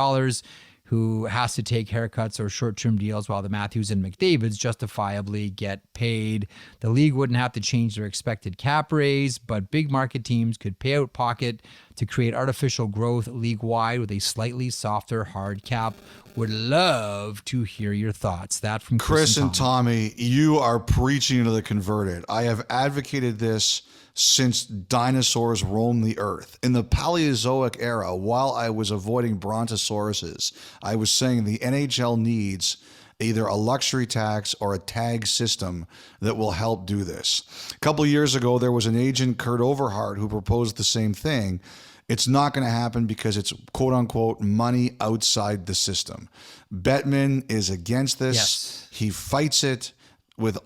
who has to take haircuts or short-term deals while the Matthews and McDavids justifiably get paid. The league wouldn't have to change their expected cap raise, but big market teams could pay out pocket to create artificial growth league-wide with a slightly softer hard cap. Would love to hear your thoughts. That from Chris and Tommy, you are preaching to the converted. I have advocated this since dinosaurs roamed the earth. In the Paleozoic era, while I was avoiding brontosauruses, I was saying the NHL needs either a luxury tax or a tag system that will help do this. A couple of years ago, there was an agent, Kurt Overhart, who proposed the same thing. It's not going to happen because it's quote unquote money outside the system. Bettman is against this. Yes. He fights it with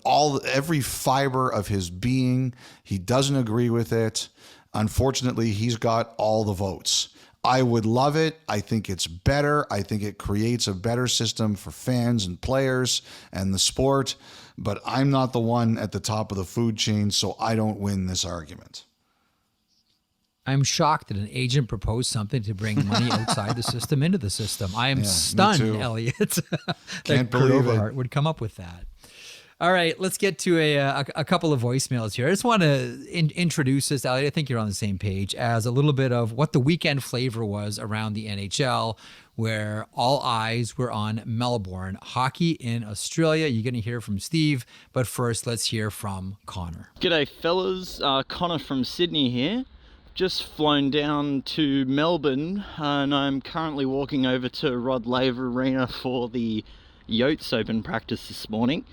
every fiber of his being. He doesn't agree with it. Unfortunately, he's got all the votes. I would love it. I think it's better. I think it creates a better system for fans and players and the sport, but I'm not the one at the top of the food chain, so I don't win this argument. I'm shocked that an agent proposed something to bring money outside the system into the system. I am stunned, Elliotte, Can't that Kurt believe Overhart it. would come up with that. All right, let's get to a couple of voicemails here. I just want to introduce this, Elliotte. I think you're on the same page, as a little bit of what the weekend flavor was around the NHL, where all eyes were on Melbourne. Hockey in Australia. You're going to hear from Steve, but first, let's hear from Connor. G'day, fellas. Connor from Sydney here. Just flown down to Melbourne, and I'm currently walking over to Rod Laver Arena for the Yotes Open practice this morning.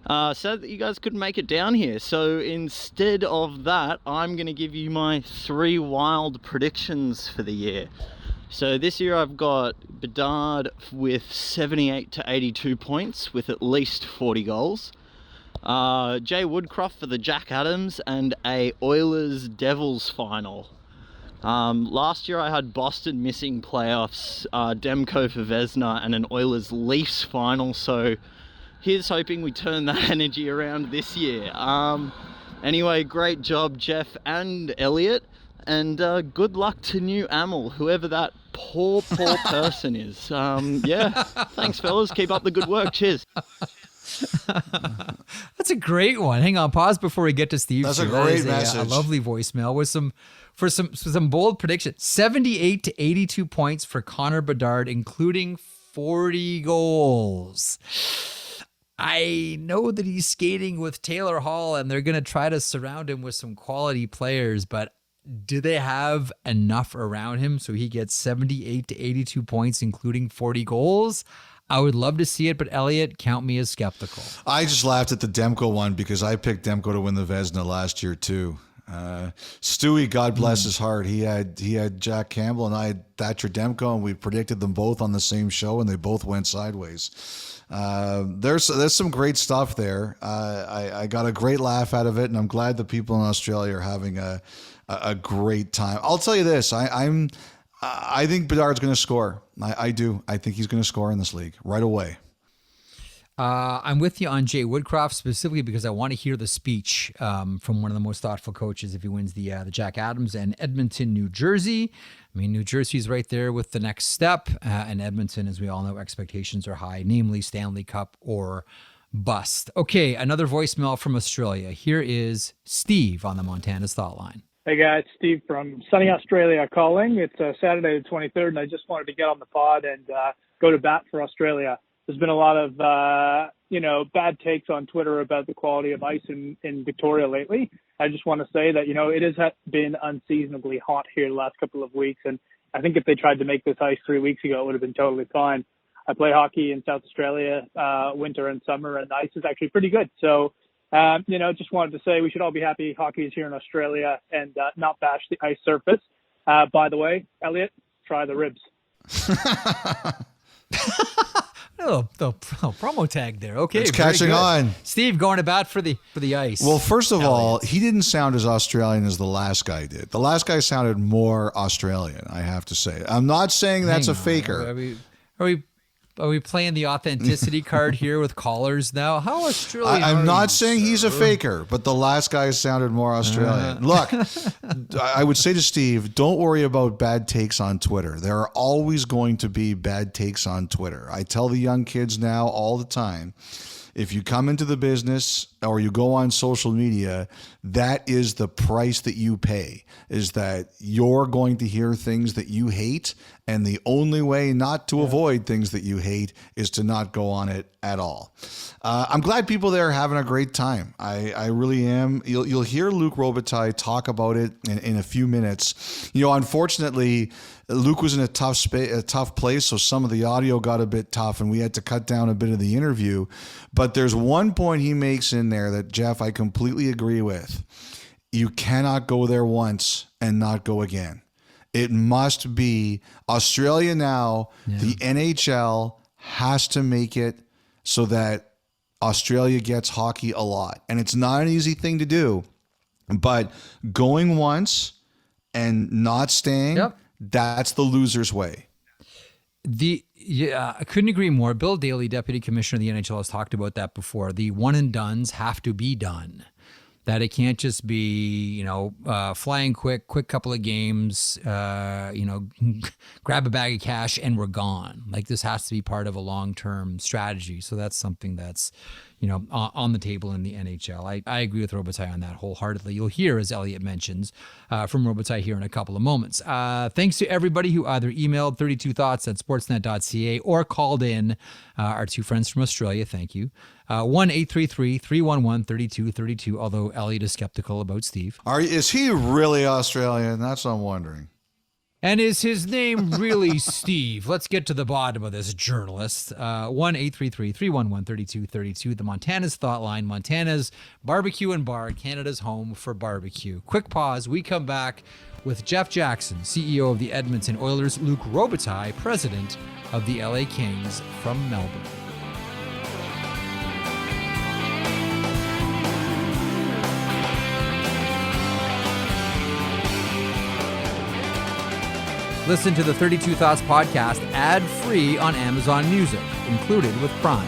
Sad that you guys couldn't make it down here. So instead of that, I'm going to give you my 3 wild predictions for the year. So this year I've got Bedard with 78 to 82 points with at least 40 goals. Jay Woodcroft for the Jack Adams and a Oilers-Devils final. Last year I had Boston missing playoffs, Demko for Vezina, and an Oilers-Leafs final, so here's hoping we turn that energy around this year. Anyway, great job, Jeff and Elliotte, and good luck to new Amel, whoever that poor person is. Thanks, fellas. Keep up the good work. Cheers. That's a great one. Hang on, pause before we get to Steve. That's a great message. A lovely voicemail with some bold predictions. 78 to 82 points for Connor Bedard, including 40 goals. I know that he's skating with Taylor Hall and they're going to try to surround him with some quality players, but do they have enough around him so he gets 78 to 82 points, including 40 goals? I would love to see it, but Elliotte, count me as skeptical. I just laughed at the Demko one because I picked Demko to win the Vezina last year too. Stewie, God bless his heart, he had Jack Campbell and I had Thatcher Demko, and we predicted them both on the same show, and they both went sideways. There's some great stuff there. I got a great laugh out of it, and I'm glad the people in Australia are having a great time. I'll tell you this, I think Bedard's going to score. I do. I think he's going to score in this league right away. I'm with you on Jay Woodcroft specifically because I want to hear the speech from one of the most thoughtful coaches if he wins the Jack Adams and Edmonton, New Jersey. I mean, New Jersey's right there with the next step, and Edmonton, as we all know, expectations are high, namely Stanley Cup or bust. Okay, another voicemail from Australia. Here is Steve on the Montana's Thought Line. Hey guys, Steve from sunny Australia calling. It's Saturday the 23rd, and I just wanted to get on the pod and go to bat for Australia. there's been a lot of, bad takes on Twitter about the quality of ice in Victoria lately. I just want to say that, it has been unseasonably hot here the last couple of weeks. And I think if they tried to make this ice 3 weeks ago, it would have been totally fine. I play hockey in South Australia, winter and summer, and the ice is actually pretty good. So, just wanted to say we should all be happy hockey is here in Australia and not bash the ice surface. By the way, Elliotte, try the ribs. Oh, the promo tag there. Okay, it's catching on. Steve going to bat for the ice. Well, first of all, he didn't sound as Australian as the last guy did. The last guy sounded more Australian, I have to say. I'm not saying that's a faker. Are we playing the authenticity card here with callers now? How Australian? I'm not saying he's a faker, but the last guy sounded more Australian. Look, I would say to Steve, don't worry about bad takes on Twitter. There are always going to be bad takes on Twitter. I tell the young kids now all the time, if you come into the business or you go on social media, that is the price that you pay, is that you're going to hear things that you hate. And the only way not to avoid things that you hate is to not go on it at all. I'm glad people there are having a great time. I really am. You'll hear Luc Robitaille talk about it in a few minutes. Unfortunately, Luc was in a tough place, so some of the audio got a bit tough, and we had to cut down a bit of the interview. But there's one point he makes in there that, Jeff, I completely agree with. You cannot go there once and not go again. It must be Australia now. Yeah. The NHL has to make it so that Australia gets hockey a lot. And it's not an easy thing to do, but going once and not staying, that's the loser's way. I couldn't agree more. Bill Daly, Deputy Commissioner of the NHL, has talked about that before. The one and dones have to be done. That it can't just be, flying quick couple of games, grab a bag of cash and we're gone. Like, this has to be part of a long-term strategy. So that's something that's, on the table in the NHL. I agree with Robitaille on that wholeheartedly. You'll hear, as Elliotte mentions, from Robitaille here in a couple of moments. Thanks to everybody who either emailed 32thoughts@sportsnet.ca or called in. Our two friends from Australia, thank you. 1-833-311-3232, although Elliotte is skeptical about Steve. Is he really Australian? That's what I'm wondering. And is his name really Steve? Let's get to the bottom of this, journalist. 1-833-311-3232, the Montana's Thought Line, Montana's Barbecue and Bar, Canada's home for barbecue. Quick pause. We come back with Jeff Jackson, CEO of the Edmonton Oilers, Luc Robitaille, president of the LA Kings from Melbourne. Listen to the 32 Thoughts podcast ad-free on Amazon Music, included with Prime.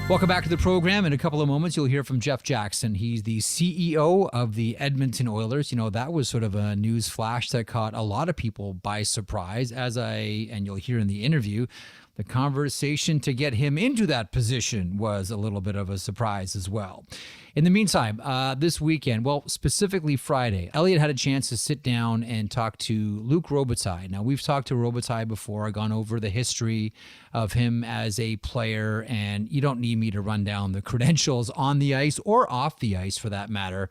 Welcome back to the program. In a couple of moments, you'll hear from Jeff Jackson. He's the CEO of the Edmonton Oilers. That was sort of a news flash that caught a lot of people by surprise, and you'll hear in the interview, the conversation to get him into that position was a little bit of a surprise as well. In the meantime, this weekend, well, specifically Friday, Elliotte had a chance to sit down and talk to Luc Robitaille. Now, we've talked to Robitaille before, gone over the history of him as a player, and you don't need me to run down the credentials on the ice or off the ice, for that matter,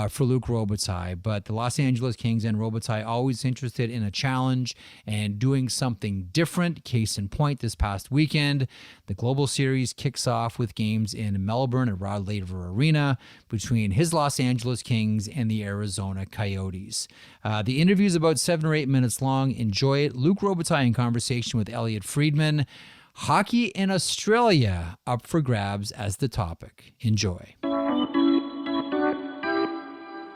for Luc Robitaille. But the Los Angeles Kings and Robitaille always interested in a challenge and doing something different. Case in point, this past weekend, the Global Series kicks off with games in Melbourne at Rod Laver Arena between his Los Angeles Kings and the Arizona Coyotes. The interview is about 7 or 8 minutes long. Enjoy it. Luc Robitaille in conversation with Elliotte Friedman. Hockey in Australia up for grabs as the topic. Enjoy.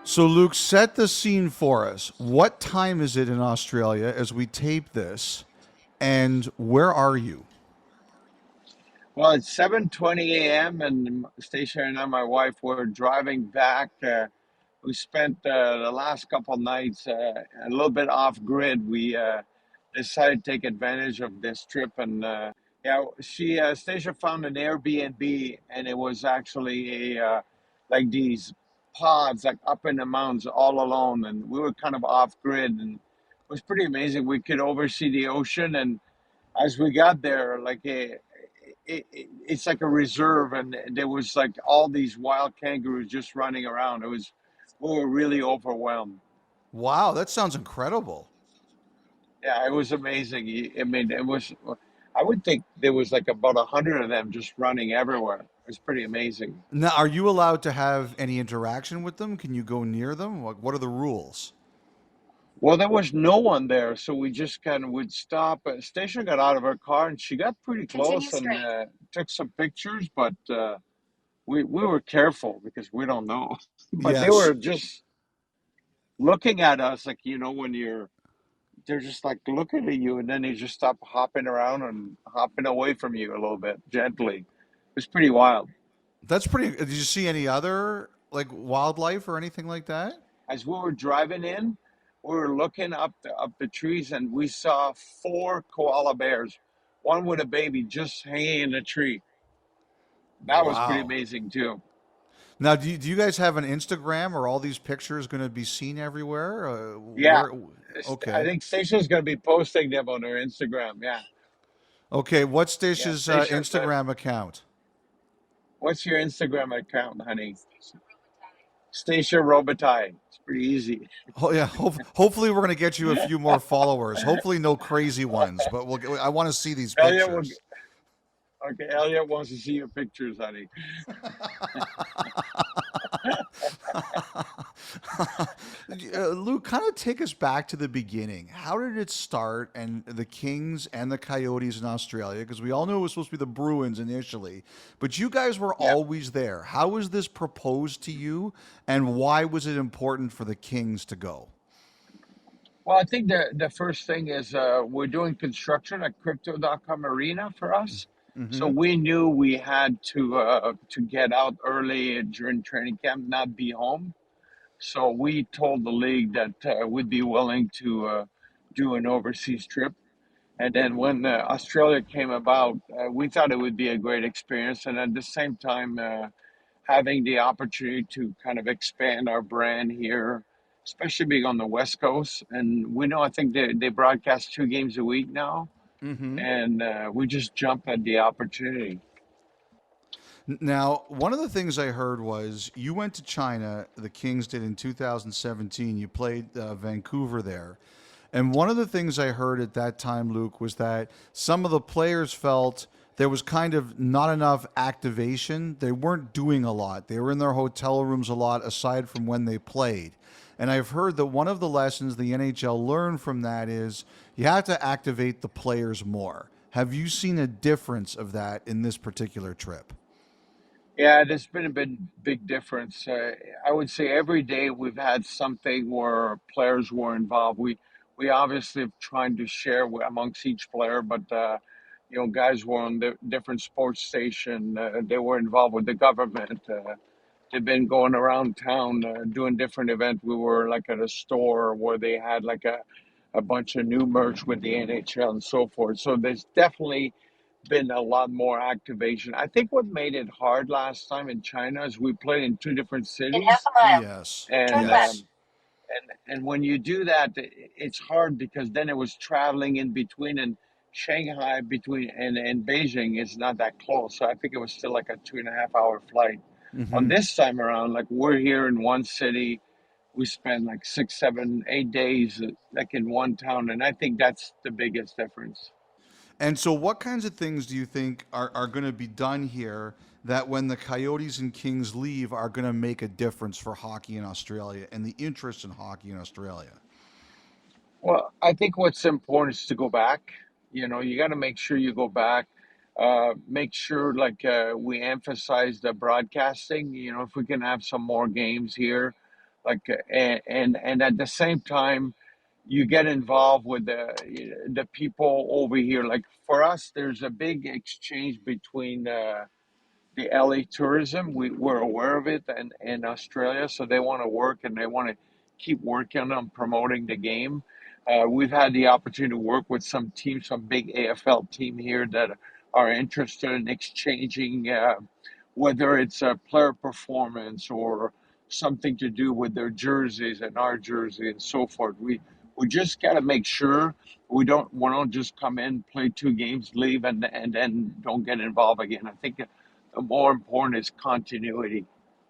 So, Luc, set the scene for us. What time is it in Australia as we tape this, and where are you? Well, it's 7:20 a.m. and Stacia and I, my wife, were driving back. We spent the last couple nights a little bit off grid. We decided to take advantage of this trip, and Stacia found an Airbnb, and it was actually a like these pods like up in the mountains all alone, and we were kind of off grid, and it was pretty amazing. We could oversee the ocean, and as we got there, like it's like a reserve, and there was like all these wild kangaroos just running around. We were really overwhelmed. Wow, that sounds incredible. Yeah, it was amazing. I mean, it was. I would think there was like about 100 of them just running everywhere. It was pretty amazing. Now, are you allowed to have any interaction with them? Can you go near them? What are the rules? Well, there was no one there, so we just kind of would stop. Station got out of her car, and she got pretty close and took some pictures, but we were careful because we don't know. But Yes. they were just looking at us like, when they're just like looking at you, and then they just stop hopping around and hopping away from you a little bit gently. It was pretty wild. That's pretty. Did you see any other like wildlife or anything like that? As we were driving in, we were looking up the trees, and we saw 4 koala bears, one with a baby just hanging in a tree. That was pretty amazing too. Now, do you guys have an Instagram? Or all these pictures going to be seen everywhere? Yeah. Okay. I think Stacia's going to be posting them on her Instagram. Yeah. Okay. What's Stacia's Stacia's Instagram account? What's your Instagram account, honey? Stacia Robitaille. It's pretty easy. Oh yeah. Hopefully, we're going to get you a few more followers. Hopefully, no crazy ones. But I want to see these pictures. Okay, Elliotte wants to see your pictures, honey. Luke, kind of take us back to the beginning. How did it start, and the Kings and the Coyotes in Australia? Because we all knew it was supposed to be the Bruins initially, but you guys were always there. How was this proposed to you, and why was it important for the Kings to go? Well, I think the first thing is we're doing construction at Crypto.com Arena for us. Mm-hmm. So we knew we had to get out early during training camp, not be home. So we told the league that we'd be willing to do an overseas trip. And then when Australia came about, we thought it would be a great experience. And at the same time, having the opportunity to kind of expand our brand here, especially being on the West Coast. And we know, I think they broadcast 2 games a week now. Mm-hmm. And we just jumped at the opportunity. Now, one of the things I heard was you went to China, the Kings did in 2017. You played Vancouver there. And one of the things I heard at that time, Luke, was that some of the players felt there was kind of not enough activation. They weren't doing a lot. They were in their hotel rooms a lot aside from when they played. And I've heard that one of the lessons the NHL learned from that is you have to activate the players more. Have you seen a difference of that in this particular trip? Yeah, there's been a big difference. I would say every day we've had something where players were involved. We obviously have tried to share amongst each player, but guys were on the different sports station. They were involved with the government. They've been going around town doing different events. We were like at a store where they had like a bunch of new merch with the NHL and so forth. So there's definitely been a lot more activation. I think what made it hard last time in China is we played in 2 different cities. Yes. And when you do that, it's hard because then it was traveling in between, and Shanghai and Beijing is not that close. So I think it was still like a 2.5-hour flight. Mm-hmm. On this time around, like we're here in one city, we spend like 6, 7, 8 days like in one town, and I think that's the biggest difference. And so what kinds of things do you think are going to be done here that when the Coyotes and Kings leave are going to make a difference for hockey in Australia and the interest in hockey in Australia? Well, I think what's important is to go back. You got to make sure you go back. Make sure we emphasize the broadcasting. If we can have some more games here, and at the same time, you get involved with the people over here. Like for us, there's a big exchange between the LA tourism. We're aware of it, and in Australia, so they want to work and they want to keep working on promoting the game. We've had the opportunity to work with some teams, some big AFL team here that are interested in exchanging whether it's a player performance or something to do with their jerseys and our jersey and so forth. We just got to make sure we don't just come in, play 2 games, leave, and then don't get involved again. I think the more important is continuity.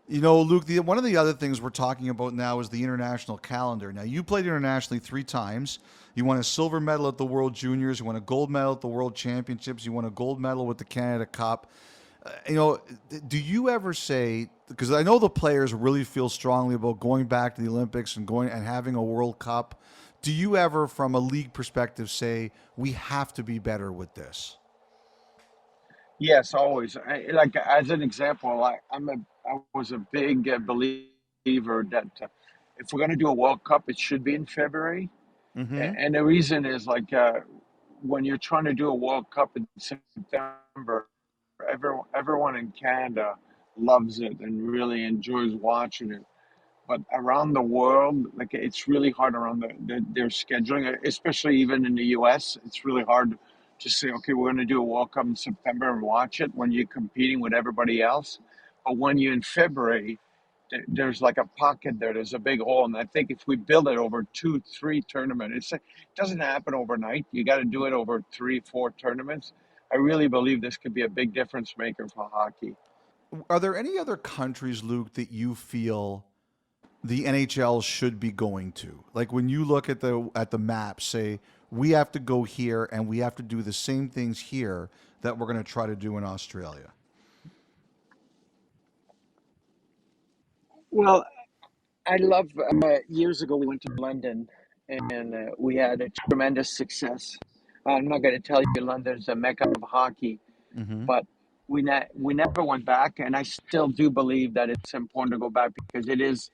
You know, Luke, one of the other things we're talking about now is the international calendar. Now, you played internationally 3 times. You won a silver medal at the World Juniors. You won a gold medal at the World Championships. You won a gold medal with the Canada Cup. You know, do you ever say, because I know the players really feel strongly about going back to the Olympics and going and having a World Cup. Do you ever, from a league perspective, say we have to be better with this? Yes, always. Like as an example, I was a big believer that if we're going to do a World Cup, it should be in February. Mm-hmm. And the reason is like when you're trying to do a World Cup in September, everyone in Canada loves it and really enjoys watching it. But around the world, like it's really hard around their scheduling, especially even in the US. It's really hard to say, okay, we're going to do a World Cup in September and watch it when you're competing with everybody else. But when you're in February, there's like a pocket there. There's a big hole. And I think if we build it over 2-3 tournaments, it doesn't happen overnight. You got to do it over 3-4 tournaments. I really believe this could be a big difference maker for hockey. Are there any other countries, Luke, that you feel the NHL should be going to? Like when you look at the map, say, we have to go here and we have to do the same things here that we're going to try to do in Australia. Well, I love, years ago we went to London and we had a tremendous success. I'm not going to tell you London's a mecca of hockey, Mm-hmm. but we never went back. And I still do believe that it's important to go back because it is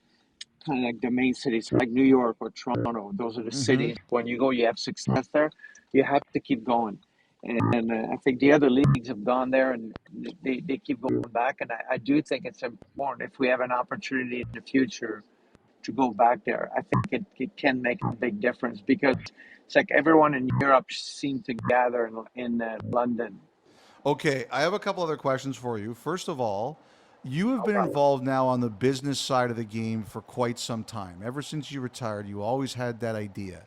kind of like the main cities, like New York or Toronto. Those are the cities. When you go, you have success there. You have to keep going. And I think the other leagues have gone there and they keep going back. And I do think it's important if we have an opportunity in the future to go back there. I think it can make a big difference because it's like everyone in Europe seemed to gather in London. Okay, I have a couple other questions for you. First of all, you have been involved now on the business side of the game for quite some time. Ever since you retired, you always had that idea.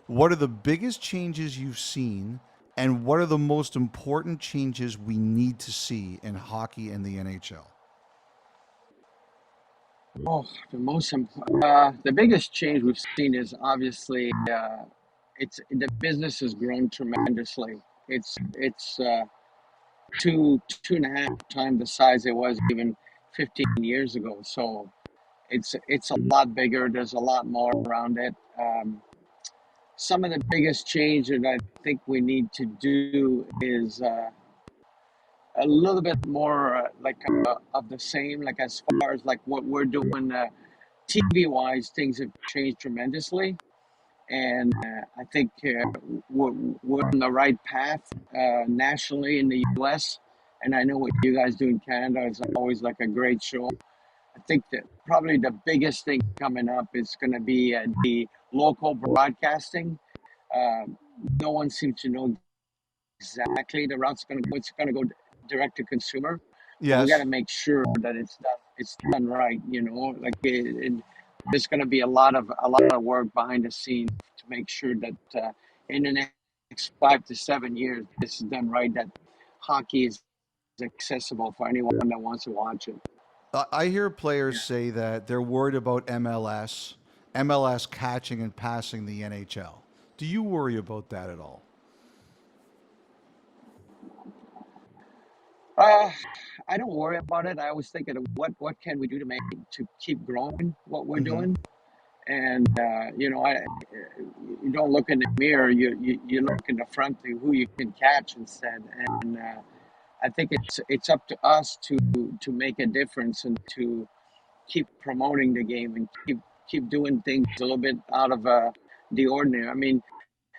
What are the biggest changes you've seen, and what are the most important changes we need to see in hockey and the NHL? Oh, the biggest change we've seen is obviously the business has grown tremendously. It's 2.5 times the size it was even 15 years ago. So it's a lot bigger. There's a lot more around it. Some of the biggest change that I think we need to do is a little bit more of the same. Like as far as like what we're doing TV wise, things have changed tremendously. And I think we're on the right path nationally in the US. And I know what you guys do in Canada is always like a great show. I think that probably the biggest thing coming up is going to be the local broadcasting. No one seems to know exactly the route's going to go. It's going to go direct to consumer. Yes. We got to make sure that it's done right. You know, like there's going to be a lot of work behind the scenes to make sure that in the next 5 to 7 years, this is done right. That hockey is accessible for anyone that wants to watch it. I hear players say that they're worried about MLS catching and passing the NHL. Do you worry about that at all? I don't worry about it. I always think of what can we do to keep growing what we're doing. And you don't look in the mirror. You look in the front to who you can catch instead. And I think it's up to us to make a difference and to keep promoting the game and keep doing things a little bit out of the ordinary. I mean,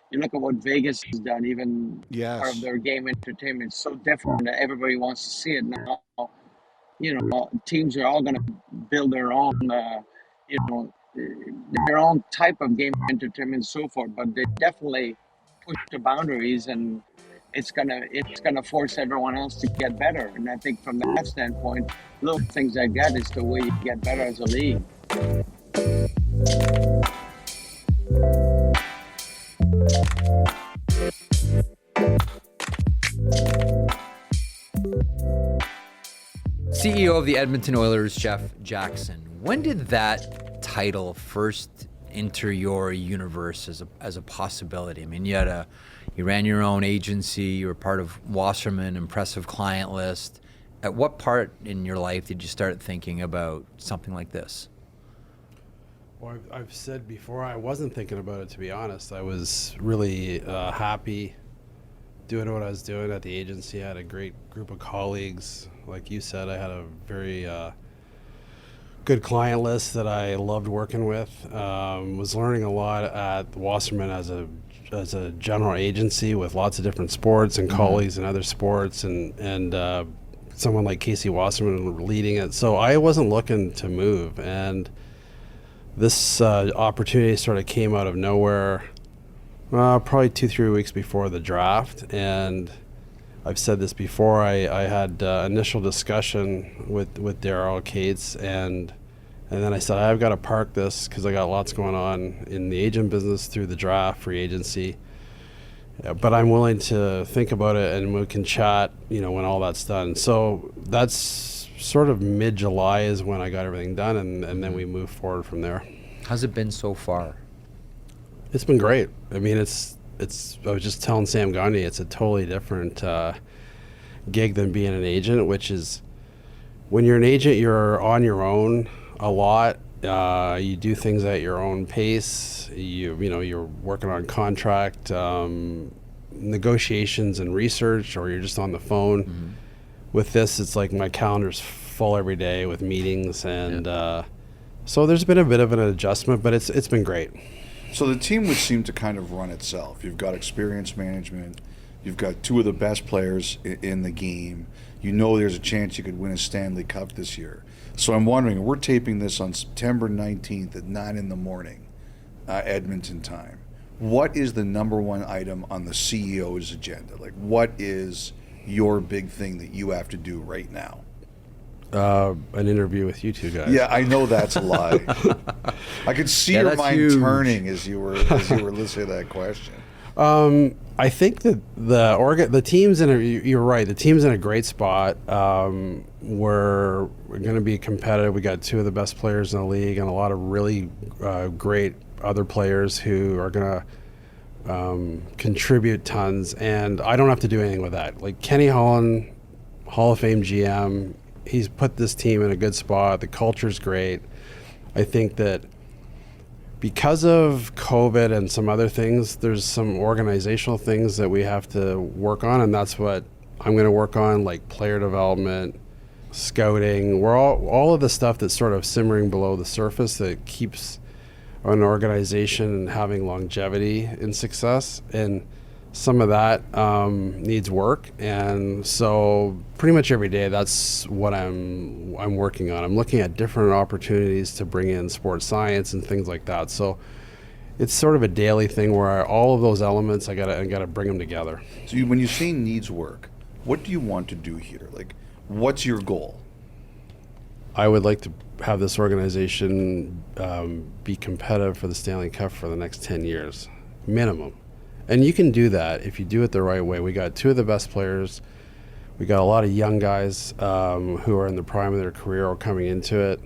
you look at what Vegas has done, even part of their game entertainment. It's so different that everybody wants to see it now. You know, teams are all going to build their own, their own type of game entertainment and so forth. But they definitely push the boundaries, and it's gonna force everyone else to get better. And I think from that standpoint, little things like that is the way you get better as a league. CEO of the Edmonton Oilers, Jeff Jackson. When did that title first enter your universe as a possibility? I mean, you ran your own agency, you were part of Wasserman, impressive client list. At what part in your life did you start thinking about something like this? Well, I've said before, I wasn't thinking about it, to be honest. I was really happy doing what I was doing at the agency. I had a great group of colleagues. Like you said, I had a very good client list that I loved working with. Was learning a lot at Wasserman as a general agency with lots of different sports and colleagues in other sports, and someone like Casey Wasserman leading it. So I wasn't looking to move, and this opportunity sort of came out of nowhere. Probably 2-3 weeks before the draft, and I've said this before, I had initial discussion with Darryl Cates, and then I said, I've got to park this because I got lots going on in the agent business through the draft, free agency, but I'm willing to think about it, and we can chat, when all that's done. So that's sort of mid-July is when I got everything done, and then we moved forward from there. How's it been so far? It's been great. I mean, it's. I was just telling Sam Gandhi, it's a totally different gig than being an agent, which is when you're an agent, you're on your own a lot. You do things at your own pace. You're working on contract negotiations and research, or you're just on the phone. Mm-hmm. With this, it's like my calendar's full every day with meetings, and so there's been a bit of an adjustment, but it's been great. So the team would seem to kind of run itself. You've got experience management. You've got two of the best players in the game. There's a chance you could win a Stanley Cup this year. So I'm wondering, we're taping this on September 19th at 9 a.m, Edmonton time. What is the number one item on the CEO's agenda? Like, what is your big thing that you have to do right now? An interview with you two guys. Yeah, I know that's a lie. I could see your mind turning as you were listening to that question. I think that the team's you're right. The team's in a great spot. We're going to be competitive. We got two of the best players in the league and a lot of really great other players who are going to contribute tons. And I don't have to do anything with that. Like Kenny Holland, Hall of Fame GM. He's put this team in a good spot. The culture's great. I think that because of COVID and some other things, there's some organizational things that we have to work on, and that's what I'm going to work on, like player development, scouting. We're all of the stuff that's sort of simmering below the surface that keeps an organization having longevity and success. And some of that needs work, and so pretty much every day that's what I'm working on. I'm looking at different opportunities to bring in sports science and things like that. So it's sort of a daily thing where all of those elements I gotta bring them together. So when you say needs work, what do you want to do here? Like, what's your goal? I would like to have this organization be competitive for the Stanley Cup for the next 10 years, minimum. And you can do that if you do it the right way. We got two of the best players. We got a lot of young guys who are in the prime of their career or coming into it.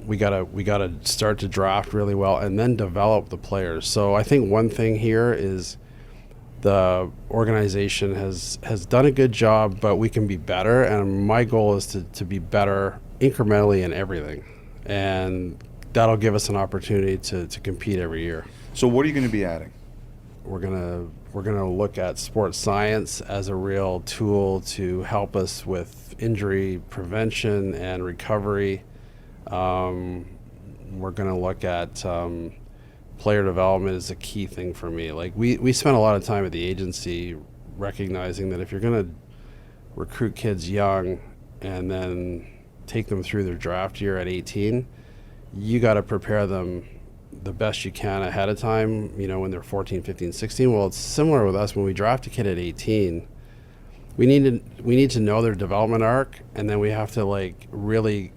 We gotta start to draft really well and then develop the players. So I think one thing here is the organization has done a good job, but we can be better. And my goal is to be better incrementally in everything, and that'll give us an opportunity to compete every year. So what are you going to be adding? We're gonna look at sports science as a real tool to help us with injury prevention and recovery. We're gonna look at player development is a key thing for me. Like we spent a lot of time at the agency recognizing that if you're gonna recruit kids young and then take them through their draft year at 18, you got to prepare them the best you can ahead of time, when they're 14, 15, 16. Well, it's similar with us. When we draft a kid at 18, we need to know their development arc, and then we have to really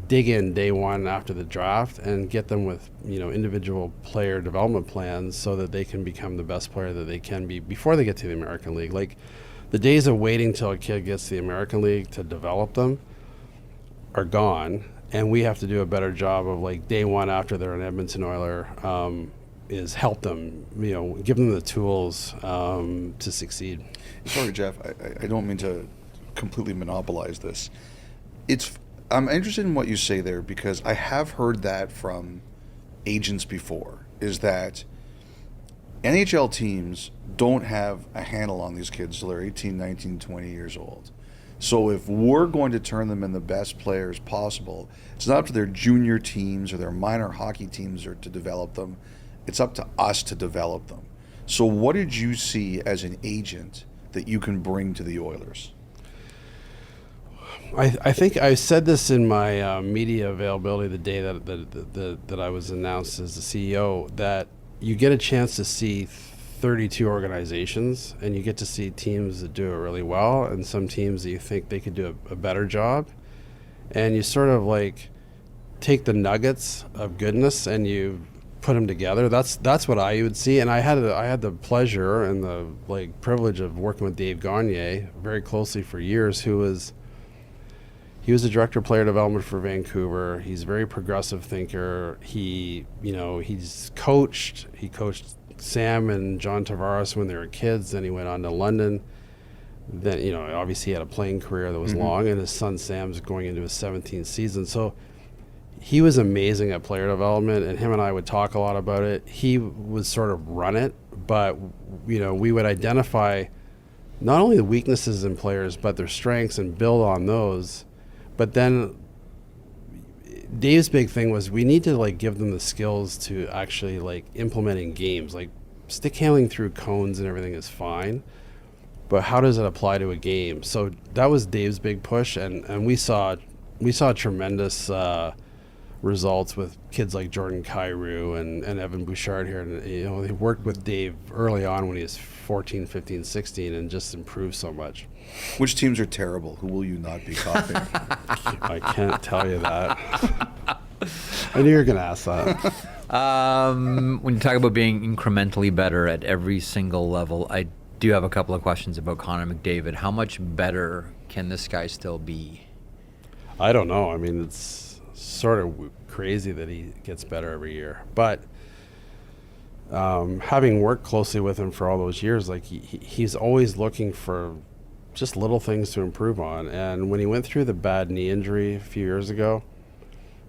dig in day one after the draft and get them with individual player development plans so that they can become the best player that they can be before they get to the American League. Like, the days of waiting till a kid gets to the American League to develop them are gone, and we have to do a better job of day one after they're an Edmonton Oiler, is help them, give them the tools to succeed. Sorry, Jeff, I don't mean to completely monopolize this. I'm interested in what you say there, because I have heard that from agents before, is that NHL teams don't have a handle on these kids till they're 18, 19, 20 years old. So if we're going to turn them in the best players possible, it's not up to their junior teams or their minor hockey teams to develop them. It's up to us to develop them. So what did you see as an agent that you can bring to the Oilers? I think I said this in my media availability the day that I was announced as the CEO, that you get a chance to see 32 organizations, and you get to see teams that do it really well and some teams that you think they could do a better job, and you sort of take the nuggets of goodness and you put them together. That's what I would see. And I had the pleasure and the privilege of working with Dave Gagne very closely for years, he was the director of player development for Vancouver. He's a very progressive thinker. He coached Sam and John Tavares when they were kids. Then he went on to London. Then, obviously he had a playing career that was long, and his son Sam's going into his 17th season. So he was amazing at player development, and him and I would talk a lot about it. He would sort of run it, but, we would identify not only the weaknesses in players, but their strengths and build on those. But then Dave's big thing was we need to give them the skills to actually implementing games. Stick handling through cones and everything is fine, but how does it apply to a game? So that was Dave's big push, and we saw tremendous results with kids like Jordan Kyrou and Evan Bouchard here. And they worked with Dave early on when he was 14, 15, 16 and just improved so much. Which teams are terrible? Who will you not be copying? I can't tell you that. I knew you were going to ask that. When you talk about being incrementally better at every single level, I do have a couple of questions about Connor McDavid. How much better can this guy still be? I don't know. I mean, it's sort of crazy that he gets better every year. But having worked closely with him for all those years, he's always looking for just little things to improve on. And when he went through the bad knee injury a few years ago,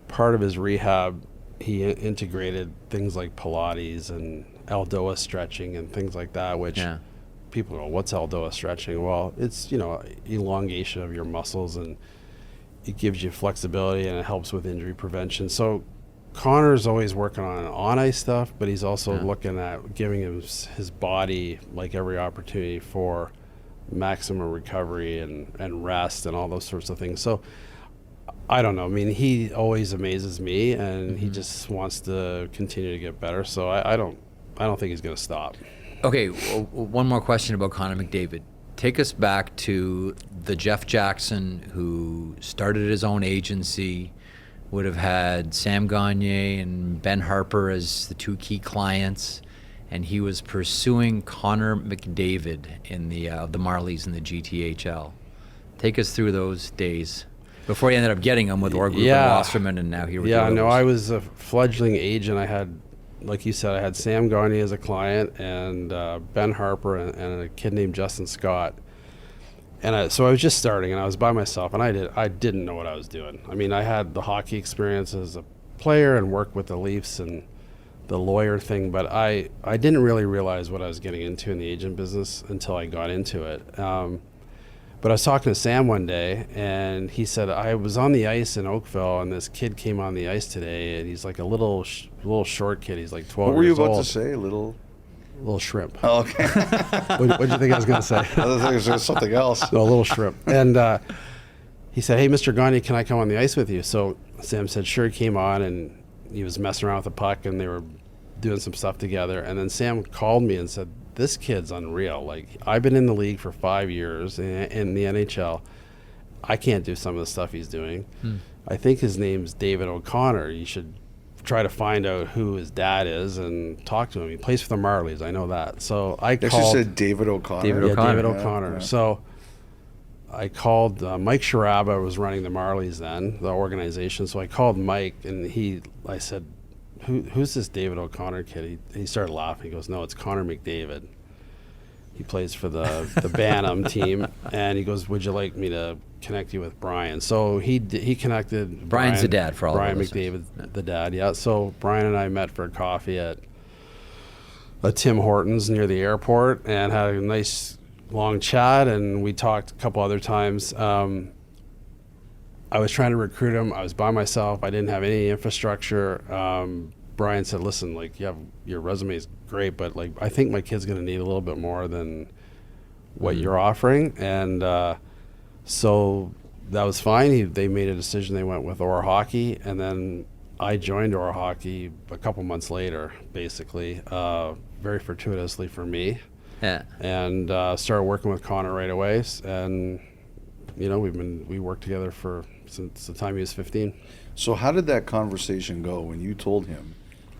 part of his rehab, he integrated things like Pilates and Aldoa stretching and things like that, which people go, what's Aldoa stretching? Well, it's, elongation of your muscles, and it gives you flexibility and it helps with injury prevention. So Connor's always working on ice stuff, but he's also looking at giving his body every opportunity for maximum recovery and rest and all those sorts of things. So I don't know. I mean, he always amazes me, and he just wants to continue to get better. So I don't think he's going to stop. Okay, one more question about Connor McDavid. Take us back to the Jeff Jackson who started his own agency, would have had Sam Gagne and Ben Harper as the two key clients, and he was pursuing Connor McDavid in the Marlies in the GTHL. Take us through those days before he ended up getting him with Orgroup and Wasserman, and now here we go. Yeah, no, I was a fledgling agent. I had, like you said, I had Sam Gagne as a client, and Ben Harper and a kid named Justin Scott. And so I was just starting, and I was by myself, and I didn't know what I was doing. I mean, I had the hockey experience as a player and worked with the Leafs and the lawyer thing, but I didn't really realize what I was getting into in the agent business until I got into it. But I was talking to Sam one day, and he said, I was on the ice in Oakville, and this kid came on the ice today, and he's like a little short kid. He's like 12 years old. What were you about to say? Little shrimp. Oh, okay. What did you think I was going to say? I thought it was something else. No, a little shrimp. And he said, hey, Mr. Gagne, can I come on the ice with you? So Sam said, sure. He came on, and he was messing around with the puck, and they were doing some stuff together. And then Sam called me and said, "This kid's unreal. Like, I've been in the league for 5 years in the NHL. I can't do some of the stuff he's doing. I think his name's David O'Connor. You should try to find out who his dad is and talk to him. He plays for the Marlies. I know that." So I called. You said David O'Connor. David O'Connor. Yeah. So I called Mike Sharaba was running the Marlies then, the organization. So I called Mike, and I said, Who's this David O'Connor kid? He started laughing. He goes, "No, it's Connor McDavid. He plays for the Bantam team." And he goes, "Would you like me to connect you with Brian?" So he connected. Brian's the dad for all Brian of us. McDavid, the dad. Yeah. So Brian and I met for a coffee at a Tim Hortons near the airport and had a nice long chat. And we talked a couple other times. I was trying to recruit him. I was by myself. I didn't have any infrastructure. Brian said, "Listen, like, your resume is great, but like, I think my kid's going to need a little bit more than what you're offering." And so that was fine. They made a decision. They went with Orr Hockey, and then I joined Orr Hockey a couple months later, basically, very fortuitously for me. Yeah. And started working with Connor right away, and we worked together since the time he was 15. So how did that conversation go when you told him,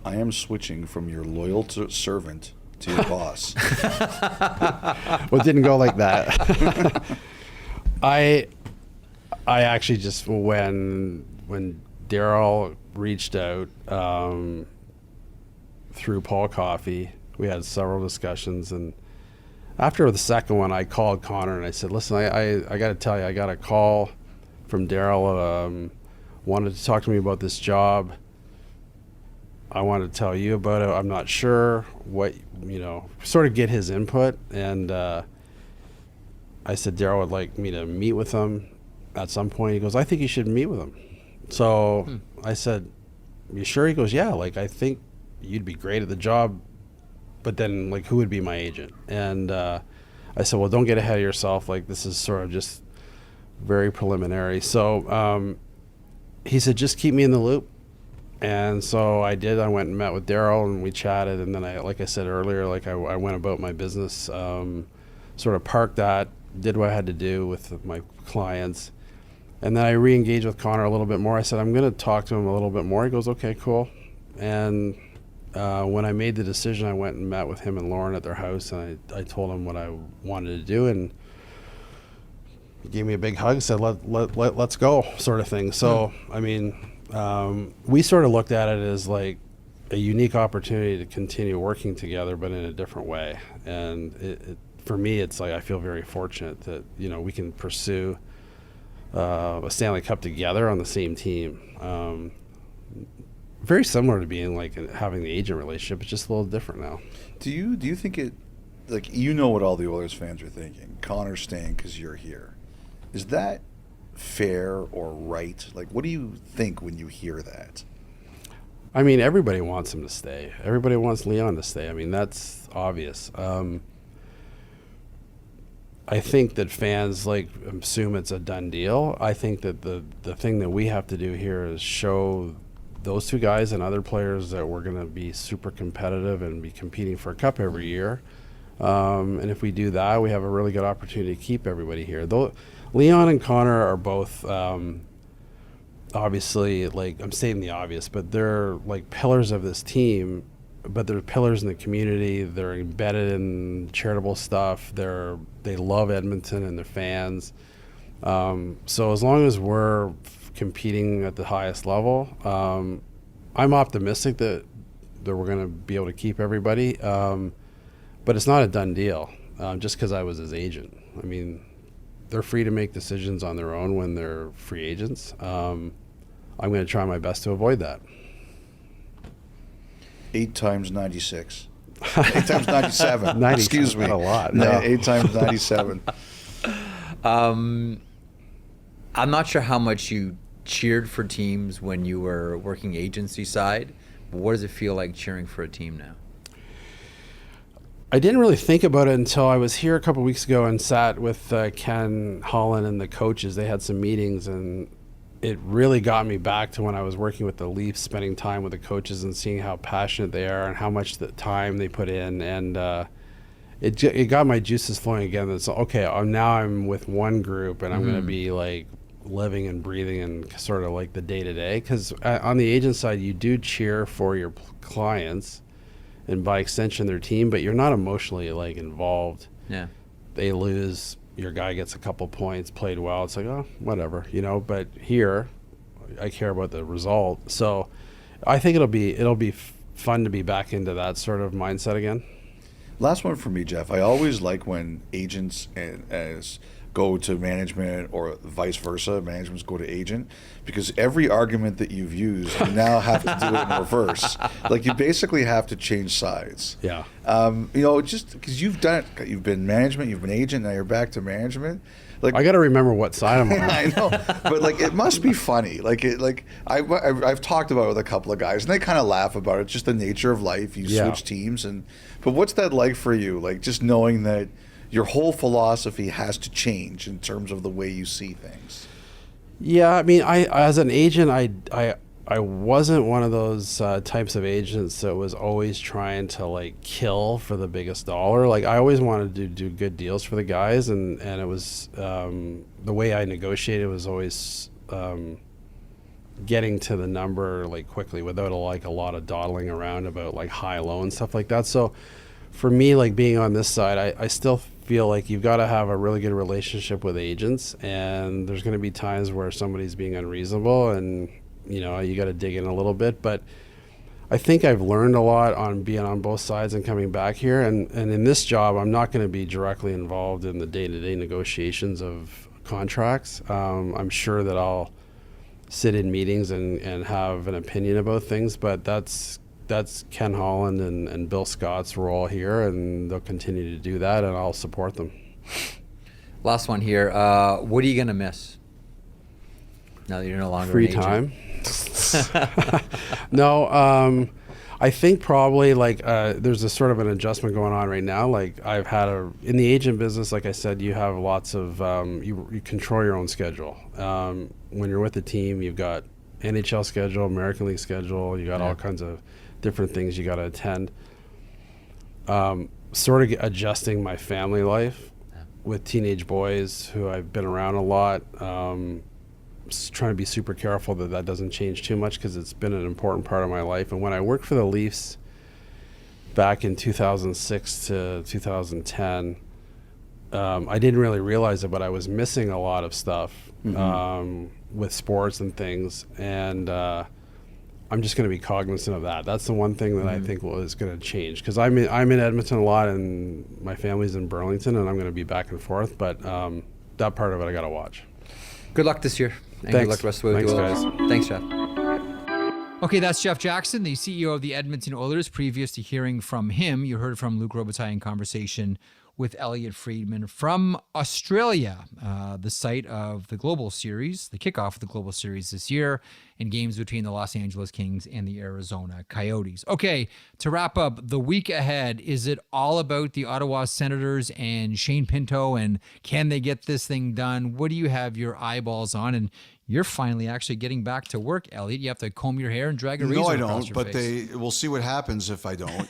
"I am switching from your loyal servant to your boss"? Well, it didn't go like that. I actually just, when Daryl reached out through Paul Coffey, we had several discussions, and after the second one, I called Connor and I said, "Listen, I got to tell you, I got a call from Daryl. Wanted to talk to me about this job. I wanted to tell you about it. I'm not sure what, sort of get his input." And I said, "Daryl would like me to meet with him at some point." He goes, "I think you should meet with him." So I said, "You sure?" He goes, "Yeah, like, I think you'd be great at the job, but then, like, who would be my agent?" And I said, "Well, don't get ahead of yourself. Like, this is sort of just very preliminary." So he said, "Just keep me in the loop." And so I did. I went and met with Daryl, and we chatted. And then like I said earlier, like, I went about my business, sort of parked that, did what I had to do with my clients. And then I re-engaged with Connor a little bit more. I said, "I'm going to talk to him a little bit more." He goes, "Okay, cool." And when I made the decision, I went and met with him and Lauren at their house, and I told him what I wanted to do, and he gave me a big hug, said, let's go, sort of thing. So, I mean, we sort of looked at it as like a unique opportunity to continue working together, but in a different way. And for me, it's like, I feel very fortunate that, we can pursue a Stanley Cup together on the same team. Very similar to being like having the agent relationship. It's just a little different now. Do you think it, like, what all the Oilers fans are thinking? Connor's staying because you're here. Is that fair or right? Like, what do you think when you hear that? I mean, everybody wants him to stay. Everybody wants Leon to stay. I mean, that's obvious. I think that fans assume it's a done deal. I think that the thing that we have to do here is show those two guys and other players that we're going to be super competitive and be competing for a cup every year. And if we do that, we have a really good opportunity to keep everybody here. Though Leon and Connor are both obviously, like, I'm stating the obvious, but they're like pillars of this team, but they're pillars in the community. They're embedded in charitable stuff. They love Edmonton and their fans. So as long as we're competing at the highest level, I'm optimistic that we're going to be able to keep everybody. But it's not a done deal just because I was his agent. I mean, they're free to make decisions on their own when they're free agents. I'm going to try my best to avoid that. 8 times 96. 8 times 97. Excuse me. Not a lot. No. 8 times 97. I'm not sure how much you cheered for teams when you were working agency side, but what does it feel like cheering for a team now? I didn't really think about it until I was here a couple of weeks ago and sat with Ken Holland and the coaches. They had some meetings, and it really got me back to when I was working with the Leafs, spending time with the coaches and seeing how passionate they are and how much the time they put in. And it got my juices flowing again. It's okay, I'm with one group, and I'm going to be like living and breathing and sort of like the day-to-day. Because on the agent side, you do cheer for your clients and by extension their team, but you're not emotionally like involved. Yeah. They lose, your guy gets a couple points, played well. It's like, oh, whatever, But here, I care about the result. So, I think it'll be fun to be back into that sort of mindset again. Last one for me, Jeff. I always like when agents go to management or vice versa, managements go to agent, because every argument that you've used, you now have to do it in reverse. Like, you basically have to change sides. Yeah. Just because you've done it, you've been management, you've been agent, now you're back to management. Like, I got to remember what side I'm on. I know, but like, it must be funny. I've talked about it with a couple of guys, and they kind of laugh about it. It's just the nature of life. You switch teams, but what's that like for you? Like, just knowing that your whole philosophy has to change in terms of the way you see things. Yeah, I mean, I as an agent, I wasn't one of those types of agents that was always trying to like kill for the biggest dollar. Like, I always wanted to do good deals for the guys, and it was the way I negotiated was always getting to the number like quickly without a lot of dawdling around about like high low and stuff like that. So for me, like being on this side, I still feel like you've got to have a really good relationship with agents, and there's going to be times where somebody's being unreasonable, and you got to dig in a little bit. But I think I've learned a lot on being on both sides and coming back here. And in this job, I'm not going to be directly involved in the day-to-day negotiations of contracts. I'm sure that I'll sit in meetings and have an opinion about things, but that's Ken Holland and Bill Scott's role here, and they'll continue to do that, and I'll support them. Last one here. What are you going to miss now that you're no longer free an agent? Time? No, I think probably there's a sort of an adjustment going on right now. Like, I've had in the agent business, like I said, you have lots of you control your own schedule. When you're with the team, you've got NHL schedule, American League schedule, you got all kinds of different things you got to attend. Sort of adjusting my family life with teenage boys who I've been around a lot. Trying to be super careful that doesn't change too much, because it's been an important part of my life. And when I worked for the Leafs back in 2006 to 2010, I didn't really realize it, but I was missing a lot of stuff with sports and things. And I'm just going to be cognizant of that. That's the one thing that I think is going to change, because I'm in Edmonton a lot, and my family's in Burlington, and I'm going to be back and forth. But that part of it I got to watch. Good luck this year. And Thanks. Good luck the rest of the way. Thanks, guys. Thanks, Jeff. Okay, that's Jeff Jackson, the CEO of the Edmonton Oilers. Previous to hearing from him, you heard from Luc Robitaille in conversation with Elliotte Friedman from Australia, the site of the Global Series, the kickoff of the Global Series this year, and games between the Los Angeles Kings and the Arizona Coyotes. Okay, to wrap up the week ahead, is it all about the Ottawa Senators and Shane Pinto, and can they get this thing done? What do you have your eyeballs on? And you're finally actually getting back to work, Elliotte. You have to comb your hair and drag a razor across your face. No, I don't, but we'll see what happens if I don't.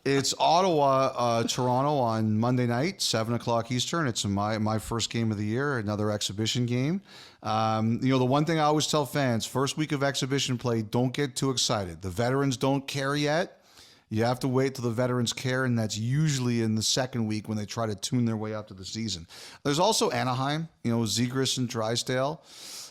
It's Ottawa, Toronto on Monday night, 7:00 Eastern. It's my first game of the year, another exhibition game. The one thing I always tell fans, first week of exhibition play, don't get too excited. The veterans don't care yet. You have to wait till the veterans care, and that's usually in the second week when they try to tune their way up to the season. There's also Anaheim, Zegras and Drysdale.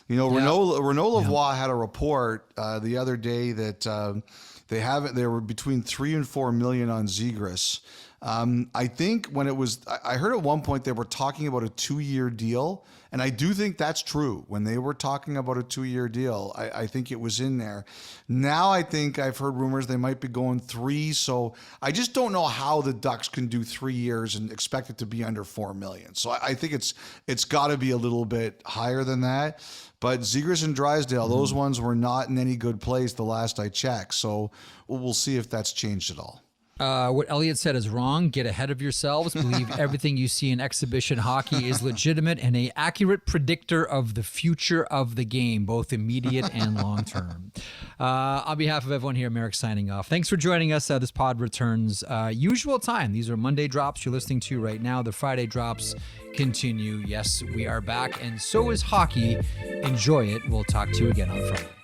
Renaud Lavoie had a report the other day that they were between $3 and $4 million on Zegras. I think I heard at one point they were talking about a 2-year deal, and I do think that's true. When they were talking about a 2-year deal, I think it was in there. Now I think I've heard rumors they might be going 3, so I just don't know how the Ducks can do 3 years and expect it to be under $4 million. So I think it's got to be a little bit higher than that. But Zegras and Drysdale, those ones were not in any good place the last I checked. So we'll see if that's changed at all. What Elliotte said is wrong. Get ahead of yourselves. Believe everything you see in exhibition hockey is legitimate and an accurate predictor of the future of the game, both immediate and long term. On behalf of everyone here, Merrick signing off. Thanks for joining us. This pod returns usual time. These are Monday drops you're listening to right now. The Friday drops continue. Yes, we are back, and so is hockey. Enjoy it. We'll talk to you again on Friday.